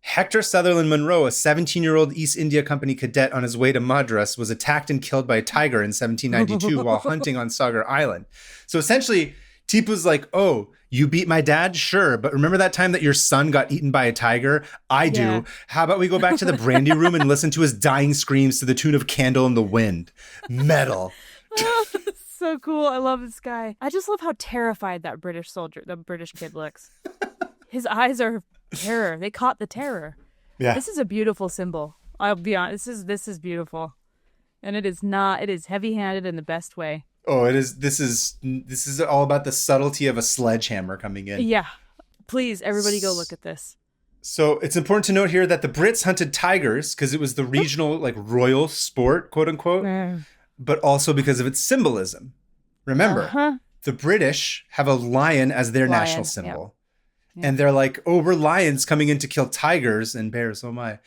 Hector Sutherland Munro, a 17-year-old East India Company cadet on his way to Madras, was attacked and killed by a tiger in 1792 while hunting on Sagar Island. So essentially, Tipu's like, oh, you beat my dad? Sure. But remember that time that your son got eaten by a tiger? I do. Yeah. How about we go back to the brandy room and listen to his dying screams to the tune of Candle in the Wind? Metal. So cool. I love this guy. I just love how terrified that British kid looks. His eyes are terror. They caught the terror. Yeah. This is a beautiful symbol. I'll be honest. This is beautiful. And it is heavy-handed in the best way. Oh, it is. This is all about the subtlety of a sledgehammer coming in. Yeah. Please, everybody go look at this. So it's important to note here that the Brits hunted tigers because it was the regional, like, royal sport, quote unquote, but also because of its symbolism. Remember, the British have a lion as their national symbol. Yeah. And they're like, oh, we're lions coming in to kill tigers and bears. Oh my.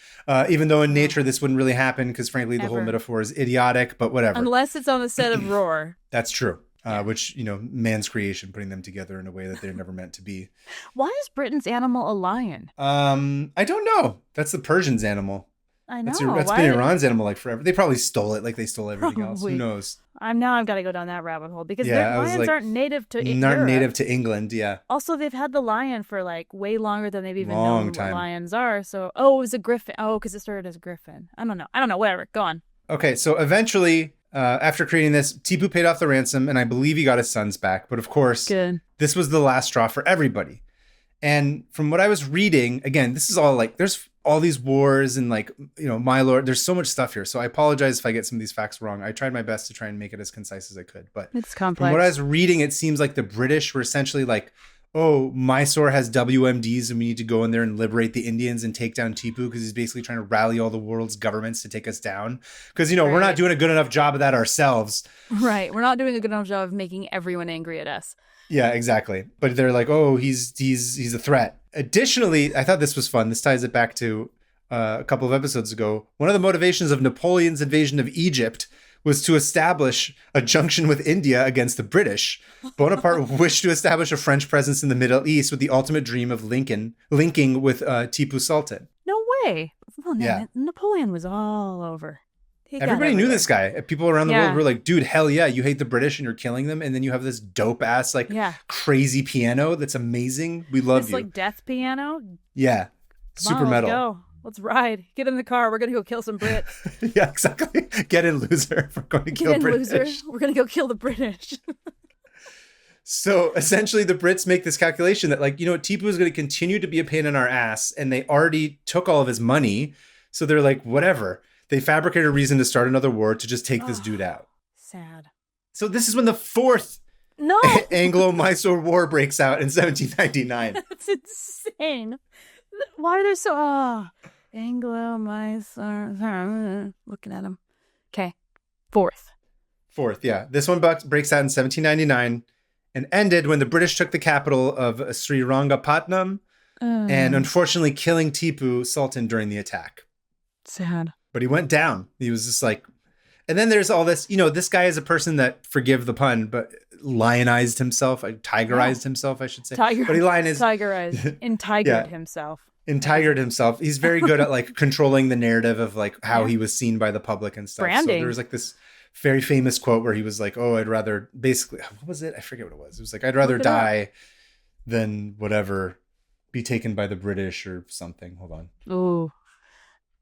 Even though in nature this wouldn't really happen because frankly the whole metaphor is idiotic, but whatever. Unless it's on the set of Roar. That's true. Which, man's creation, putting them together in a way that they're never meant to be. Why is Britain's animal a lion? I don't know. That's the Persians' animal. I know. That's been Iran's animal like forever. They probably stole it like they stole everything else. Who knows? I've got to go down that rabbit hole because lions aren't native to Europe. Not native to England, yeah. Also, they've had the lion for like way longer than they've even known what lions are. So, it was a griffin. Oh, because it started as a griffin. I don't know. Whatever. Go on. Okay, so eventually, after creating this, Tipu paid off the ransom, and I believe he got his sons back. But of course, this was the last straw for everybody. And from what I was reading, again, this is all like, there's all these wars and like, my lord, there's so much stuff here. So I apologize if I get some of these facts wrong. I tried my best to try and make it as concise as I could. But it's complex. From what I was reading, it seems like the British were essentially like, oh, Mysore has WMDs and we need to go in there and liberate the Indians and take down Tipu because he's basically trying to rally all the world's governments to take us down. Because, we're not doing a good enough job of that ourselves. Right. We're not doing a good enough job of making everyone angry at us. Yeah, exactly. But they're like, oh, he's a threat. Additionally, I thought this was fun. This ties it back to a couple of episodes ago. One of the motivations of Napoleon's invasion of Egypt was to establish a junction with India against the British. Bonaparte wished to establish a French presence in the Middle East with the ultimate dream of linking with Tipu Sultan. No way. Well, yeah. Napoleon was all over. Everybody knew this guy. People around the world were like, dude, hell yeah, you hate the British and you're killing them. And then you have this dope ass, crazy piano that's amazing. We love you. It's like death piano? Yeah. Super metal. Let's go. Let's ride. Get in the car. We're going to go kill some Brits. Yeah, exactly. Get in, loser. We're going to kill British. Loser. We're going to go kill the British. So essentially the Brits make this calculation that Tipu is going to continue to be a pain in our ass. And they already took all of his money. So they're like, whatever. They fabricate a reason to start another war to just take this dude out. Sad. So this is when the fourth Anglo-Mysore War breaks out in 1799. That's insane. Why are there so... Anglo-Mysore... Looking at them. Okay. Fourth, yeah. This one breaks out in 1799 and ended when the British took the capital of Srirangapatnam and unfortunately killing Tipu Sultan during the attack. Sad. But he went down. He was just like... And then there's all this... this guy is a person that, forgive the pun, but lionized himself. Tigerized himself, I should say. But he Tigerized. Entigered himself. Entigered himself. He's very good at controlling the narrative of how he was seen by the public and stuff. Branding. So there was this very famous quote where he was like, oh, I'd rather... Basically, what was it? I forget what it was. It was like, I'd rather die than whatever, be taken by the British or something. Hold on. Ooh.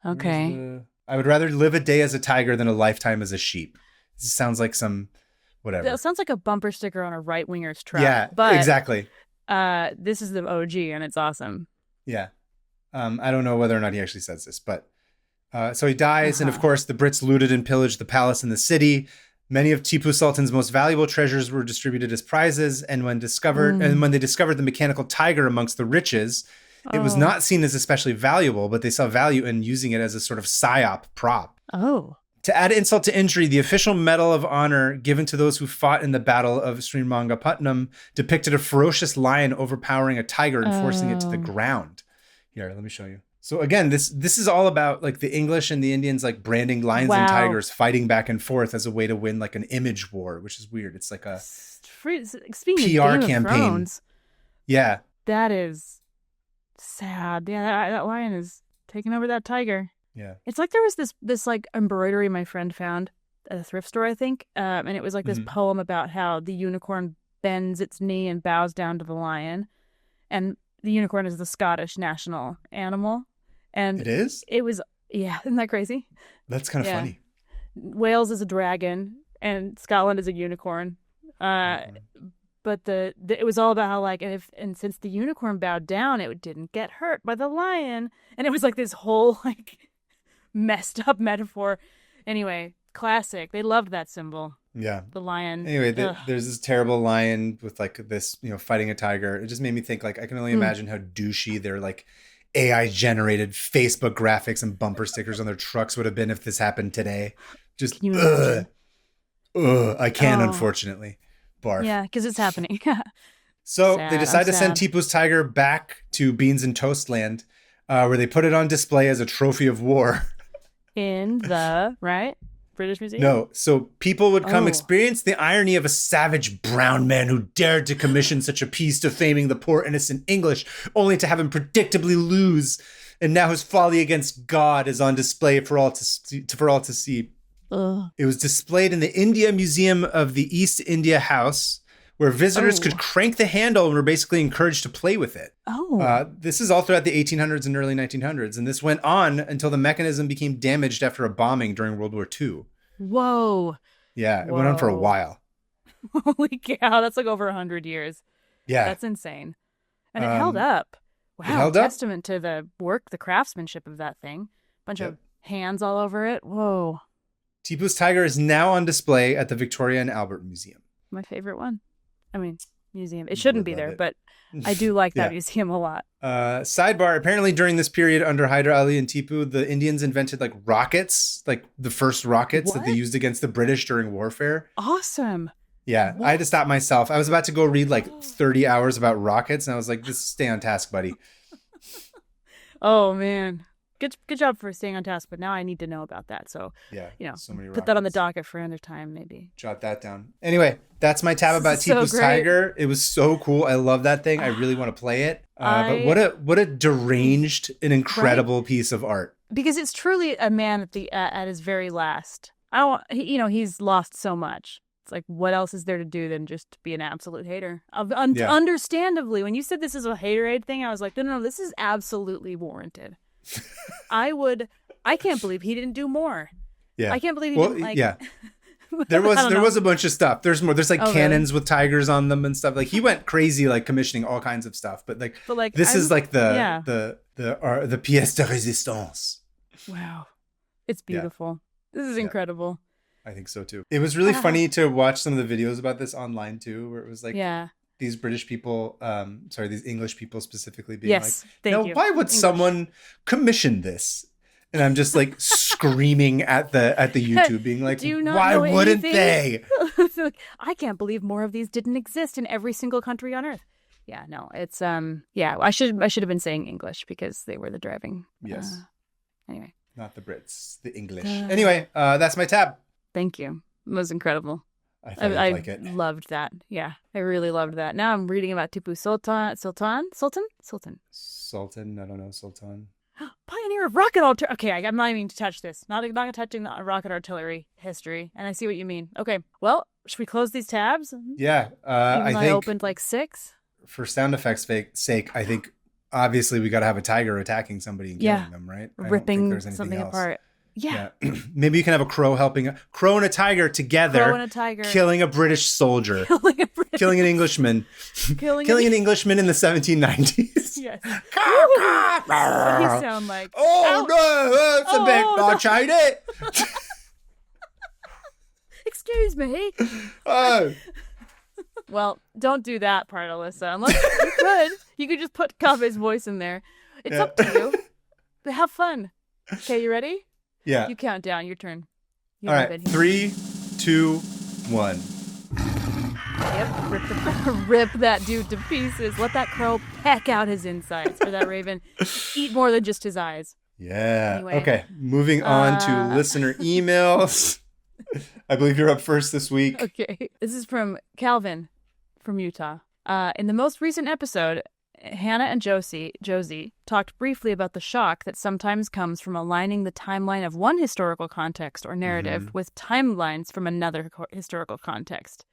Okay. I would rather live a day as a tiger than a lifetime as a sheep. This sounds like some whatever. It sounds like a bumper sticker on a right-winger's truck. Yeah, but exactly. This is the OG and it's awesome. Yeah. I don't know whether or not he actually says this, but so he dies. And of course, the Brits looted and pillaged the palace and the city. Many of Tipu Sultan's most valuable treasures were distributed as prizes. And when they discovered the mechanical tiger amongst the riches, it was not seen as especially valuable, but they saw value in using it as a sort of psyop prop. Oh. To add insult to injury, the official Medal of Honor given to those who fought in the Battle of Srimangapatnam depicted a ferocious lion overpowering a tiger and forcing it to the ground. Here, let me show you. So again, this is all about like the English and the Indians like branding lions and tigers fighting back and forth as a way to win like an image war, which is weird. It's like a PR campaign. Yeah. That is sad. Yeah, that lion is taking over that tiger. Yeah. It's like there was this like embroidery my friend found at a thrift store, I think. And it was like this poem about how the unicorn bends its knee and bows down to the lion. And the unicorn is the Scottish national animal. And it is? It was, yeah, isn't that crazy? That's kind of funny. Wales is a dragon and Scotland is a unicorn. But it was all about how like, and since the unicorn bowed down, it didn't get hurt by the lion. And it was like this whole like messed up metaphor. Anyway, classic. They loved that symbol. Yeah. The lion. Anyway, there's this terrible lion with like this, fighting a tiger. It just made me think like, I can only imagine how douchey their like AI generated Facebook graphics and bumper stickers on their trucks would have been if this happened today. Just, I can, unfortunately. Barf. Yeah, because it's happening. So they decide to send Tipu's tiger back to Beans and Toast Land, where they put it on display as a trophy of war. In the, British Museum? No. So people would come experience the irony of a savage brown man who dared to commission such a piece defaming the poor innocent English, only to have him predictably lose. And now his folly against God is on display for all to see. It was displayed in the India Museum of the East India House, where visitors could crank the handle and were basically encouraged to play with it. This is all throughout the 1800s and early 1900s, and this went on until the mechanism became damaged after a bombing during World War II. Whoa. Yeah, it went on for a while. Holy cow, that's like over 100 years. Yeah. That's insane. And it held up. Wow, held testament to the craftsmanship of that thing. Bunch of hands all over it. Whoa. Tipu's tiger is now on display at the Victoria and Albert Museum. My favorite one. I mean, museum. It shouldn't be there, but I do like that museum a lot. Sidebar, apparently during this period under Hyder Ali and Tipu, the Indians invented like rockets, like the first rockets that they used against the British during warfare. Awesome. Yeah, I had to stop myself. I was about to go read like 30 hours about rockets, and I was like, "Just stay on task, buddy." Oh, man. Good job for staying on task, but now I need to know about that. So, so many put that on the docket for another time, maybe. Jot that down. Anyway, that's my tab about Tipu's tiger. It was so cool. I love that thing. I really want to play it. But what a deranged and incredible piece of art. Because it's truly a man at his very last. He's lost so much. It's like, what else is there to do than just be an absolute hater? Understandably, when you said this is a haterade thing, I was like, no, this is absolutely warranted. I can't believe he didn't do more. Yeah. I can't believe he didn't like. Yeah. There was a bunch of stuff. There's more. There's like cannons with tigers on them and stuff. Like he went crazy, like commissioning all kinds of stuff. But this is like the pièce de résistance. Wow, it's beautiful. This is incredible. I think so too. It was really funny to watch some of the videos about this online too, where it was like these British people, these English people specifically being why would someone commission this? And I'm just like screaming at the YouTube being like, why wouldn't they? I can't believe more of these didn't exist in every single country on earth. Yeah, no, it's I should have been saying English because they were the driving. Yes. Anyway. Not the Brits, the English. Anyway, that's my tab. Thank you. It was incredible. I like it. Loved that. Yeah, I really loved that. Now I'm reading about Tipu Sultan. I don't know, Sultan. Pioneer of rocket artillery. Okay, I'm not even to touch this. Not touching the rocket artillery history. And I see what you mean. Okay, well, should we close these tabs? Yeah, I think I opened like 6. For sound effects' sake, I think obviously we got to have a tiger attacking somebody and killing them, right? Ripping something apart. Yeah. Maybe you can have a crow crow and a tiger together. Crow and a tiger. Killing a British soldier. Killing an Englishman. Killing an Englishman in the 1790s. Yes. What do you sound like? Oh, no, that's a bit much, ain't it? Excuse me. Oh. Well, don't do that part, Alyssa. Unless you could. You could just put Kaveh's voice in there. It's up to you. But have fun. Okay, you ready? Yeah. You count down. Your turn. All right. 3, 2, 1. Yep. Rip that dude to pieces. Let that crow peck out his insides. Or that raven eat more than just his eyes. Yeah. Anyway, okay. Moving on to listener emails. I believe you're up first this week. Okay. This is from Calvin from Utah. In the most recent episode, Hannah and Josie talked briefly about the shock that sometimes comes from aligning the timeline of one historical context or narrative with timelines from another historical context.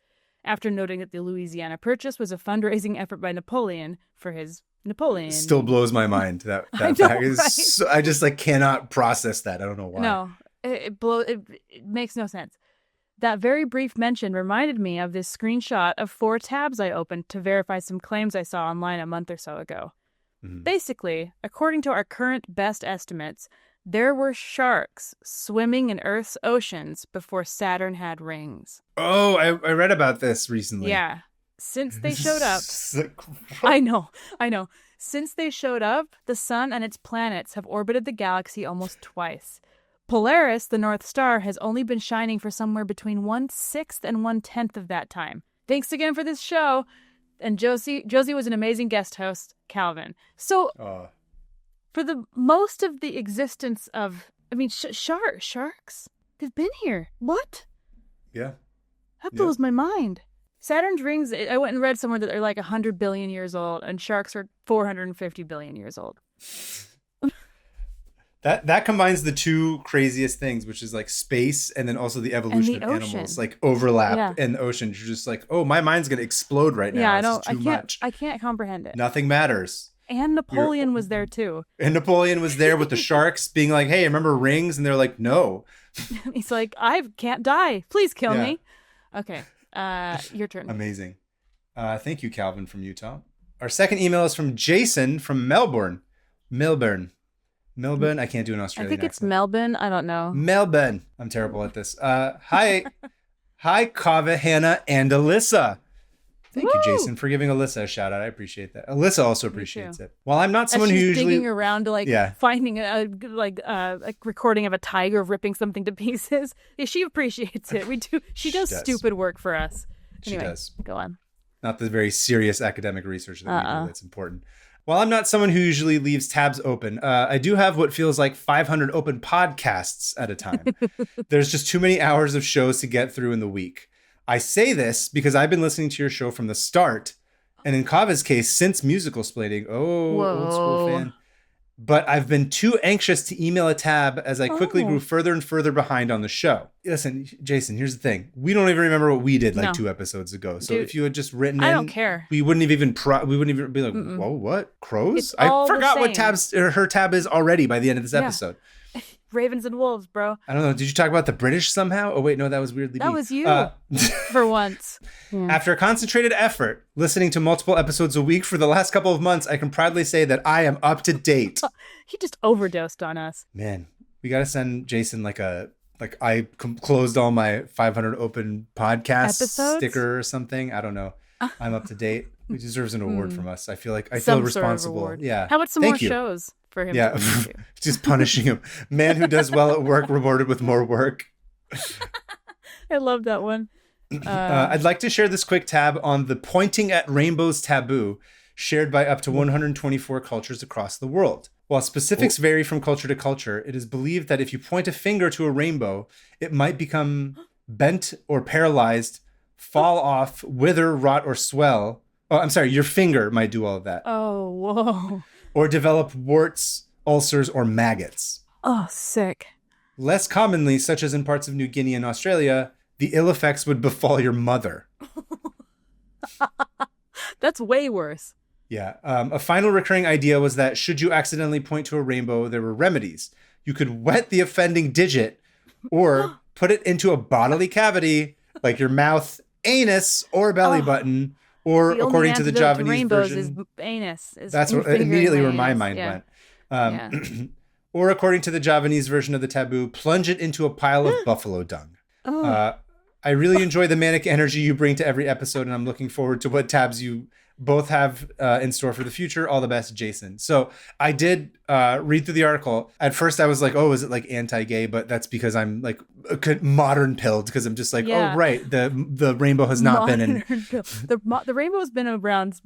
After noting that the Louisiana Purchase was a fundraising effort by Napoleon for his Napoleon. Still blows my mind. That fact is I just cannot process that. I don't know why. No, it makes no sense. That very brief mention reminded me of this screenshot of 4 tabs I opened to verify some claims I saw online a month or so ago. Basically, according to our current best estimates, there were sharks swimming in Earth's oceans before Saturn had rings. Oh, I read about this recently. Yeah. Since they showed up... I know. Since they showed up, the sun and its planets have orbited the galaxy almost twice. Polaris, the North Star, has only been shining for somewhere between 1/6 and 1/10 of that time. Thanks again for this show. And Josie was an amazing guest host, Calvin. So, for the most of the existence of, sharks, they've been here. What? Yeah. That blows my mind. Saturn's rings, I went and read somewhere that they're like 100 billion years old, and sharks are 450 billion years old. That combines the two craziest things, which is space and then also the evolution of animals, overlap in the ocean. You're just oh, my mind's gonna explode right now. Yeah, I can't comprehend it. Nothing matters. And Napoleon was there too. And Napoleon was there with the sharks being like, hey, remember rings? And they're like, no. He's like, I can't die. Please kill me. Okay. Your turn. Amazing. Thank you, Calvin from Utah. Our second email is from Jason from Melbourne. Melbourne. I can't do an Australian accent. It's Melbourne. I don't know. Melbourne. I'm terrible at this. Hi, Kaveh, Hannah, and Alyssa. Thank you, Jason, for giving Alyssa a shout out. I appreciate that. Alyssa also appreciates it. While I'm not someone who usually digging around to finding a recording of a tiger ripping something to pieces. Yeah, she appreciates it. We do. She does stupid work for us. Anyway, she does. Go on. Not the very serious academic research that we do that's important. While I'm not someone who usually leaves tabs open, I do have what feels like 500 open podcasts at a time. There's just too many hours of shows to get through in the week. I say this because I've been listening to your show from the start, and in Kaveh's case, since musical splaining. Oh, old school fan. But I've been too anxious to email a tab as I quickly grew further and further behind on the show. Listen, Jason, here's the thing. We don't even remember what we did 2 episodes ago. So if you had just written I don't care. We wouldn't have even be like, whoa, what? Crows? I forgot what her tab is already by the end of this episode. Ravens and wolves, bro. I don't know. Did you talk about the British somehow? Oh, wait, no, that was weirdly That me. was you for once. Yeah. After a concentrated effort, listening to multiple episodes a week for the last couple of months, I can proudly say that I am up to date. He just overdosed on us. Man, we got to send Jason I closed all my 500 open podcast sticker or something. I don't know. I'm up to date. He deserves an award from us. I feel responsible. Sort of yeah. How about some more shows for him? Yeah. Just punishing him. Man who does well at work rewarded with more work. I love that one. I'd like to share this quick tab on the pointing at rainbows taboo shared by up to 124 cultures across the world. While specifics vary from culture to culture, it is believed that if you point a finger to a rainbow, it might become bent or paralyzed, fall off, wither, rot, or swell. Oh, I'm sorry, your finger might do all of that. Oh, whoa. Or develop warts, ulcers, or maggots. Oh, sick. Less commonly, such as in parts of New Guinea and Australia, the ill effects would befall your mother. That's way worse. Yeah. A final recurring idea was that should you accidentally point to a rainbow, there were remedies. you could wet the offending digit or put it into a bodily cavity like your mouth, anus, or belly button, or according to the Javanese version, is anus. That's what immediately where my mind went. Or according to the Javanese version of the taboo, plunge it into a pile of buffalo dung. I really enjoy the manic energy you bring to every episode, and I'm looking forward to what tabs you both have in store for the future. All the best, Jason. So I did read through the article. At first I was like, oh, is it like anti-gay? But that's because I'm like modern pilled, because I'm just like, oh, right. The rainbow has not been in. The rainbow has been around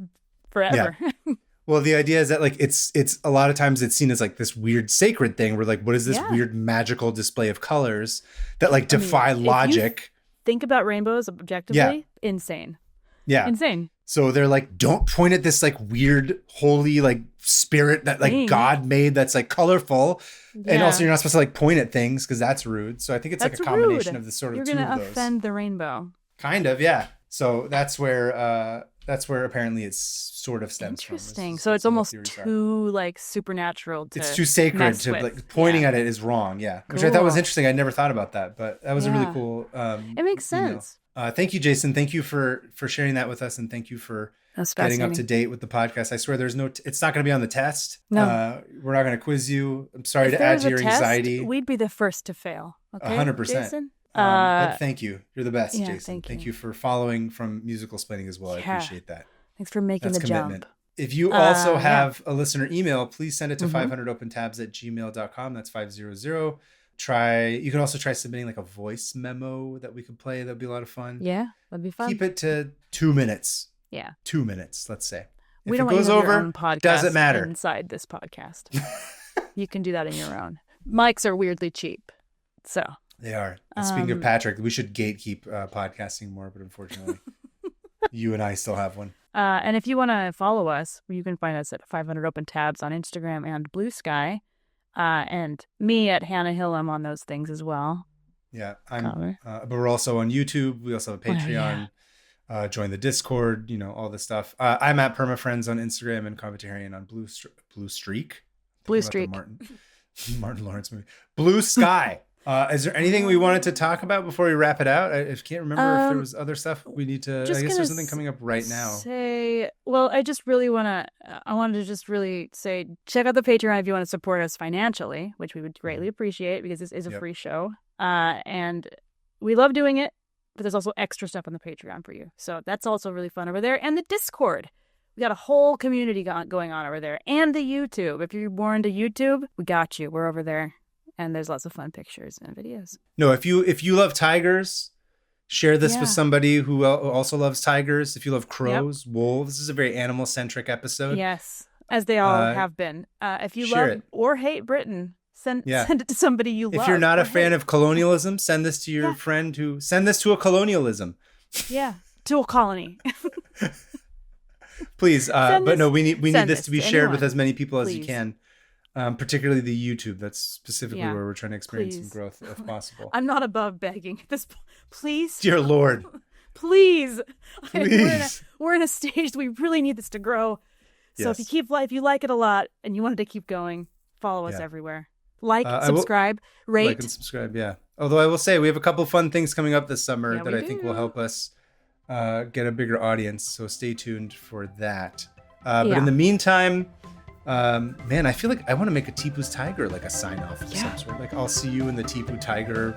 forever. Yeah. Well, the idea is that like it's a lot of times it's seen as like this weird sacred thing where like, what is this weird magical display of colors that like defy logic? Think about rainbows objectively, insane. Yeah. Insane. So they're like, don't point at this like weird, holy like spirit that like God made that's like colorful. Yeah. And also you're not supposed to like point at things because that's rude. So I think it's like a combination of the sort of you're two of those. You're going to offend the rainbow. Kind of, yeah. So that's where apparently it's sort of stems from. Interesting. So it's almost too like supernatural to it's too sacred to like pointing at it is wrong. Yeah. Cool. Which I thought was interesting. I never thought about that, but that was a really cool it makes sense. Thank you, Jason. Thank you for sharing that with us, and thank you for getting up to date with the podcast. I swear there's it's not going to be on the test. No. We're not going to quiz you. I'm sorry to add to your anxiety. We'd be the first to fail. Okay, 100%. Jason? But thank you. You're the best, yeah, Jason. Thank you for following from Musical Splaining as well. I appreciate that. Thanks for making That's the commitment. jump. If you also have a listener email, please send it to 500opentabs@gmail.com. That's 500. You can also try submitting like a voice memo that we could play. That'd be a lot of fun. Yeah, that'd be fun. Keep it to 2 minutes. Yeah. 2 minutes, let's say. We don't want goes over, your own podcast doesn't matter. Inside this podcast. You can do that in your own. Mics are weirdly cheap. So they are. Speaking of Patrick, we should gatekeep podcasting more, but unfortunately, you and I still have one. And if you want to follow us, you can find us at 500 Open Tabs on Instagram and Blue Sky. And me at Hannah Hillam on those things as well. Yeah, but we're also on YouTube. We also have a Patreon. Join the Discord. All this stuff. I'm at PermaFriends on Instagram and Taherian on Blue Streak. Blue Streak. Martin Lawrence movie. Blue Sky. Is there anything we wanted to talk about before we wrap it out? I can't remember if there was other stuff we need to. I guess there's something coming up right now. I just really I wanted to just really say, check out the Patreon if you want to support us financially, which we would greatly appreciate because this is a free show. And we love doing it, but there's also extra stuff on the Patreon for you. So that's also really fun over there. And the Discord. We got a whole community going on over there. And the YouTube. If you're more into YouTube, we got you. We're over there. And there's lots of fun pictures and videos. No, if you love tigers, share this with somebody who also loves tigers. If you love crows, wolves, this is a very animal-centric episode. Yes, as they all have been. If you love or hate Britain, send it to somebody you love. If you're not a fan of colonialism, send this to your friend send this to a colonialism. Yeah, to a colony. Please, we need this to be shared with as many people as you can. Particularly the YouTube. That's specifically where we're trying to experience some growth if possible. I'm not above begging at this point. Please. Dear Lord. Please. We're in a stage that we really need this to grow. So if you like it a lot and you want it to keep going, follow us everywhere. Subscribe, rate. Like and subscribe, yeah. Although I will say we have a couple fun things coming up this summer that I think will help us get a bigger audience. So stay tuned for that. But in the meantime... man, I feel like I want to make a Tipu's Tiger like a sign off of some sort. Like I'll see you in the Tipu Tiger.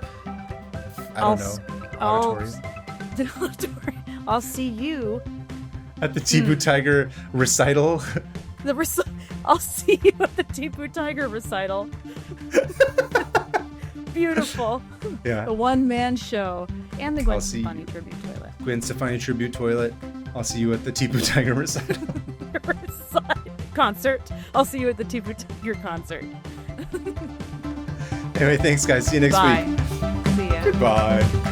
Auditorium. I'll see you at the Tipu Tiger recital. I'll see you at the Tipu Tiger recital. Beautiful. Yeah. The one-man show and the Gwen Stefani tribute toilet. Gwen Stefani tribute toilet. I'll see you at the Tipu Tiger recital. Concert. I'll see you at the Tipu Tiger concert. Anyway, thanks guys. See you next week. See ya. Goodbye.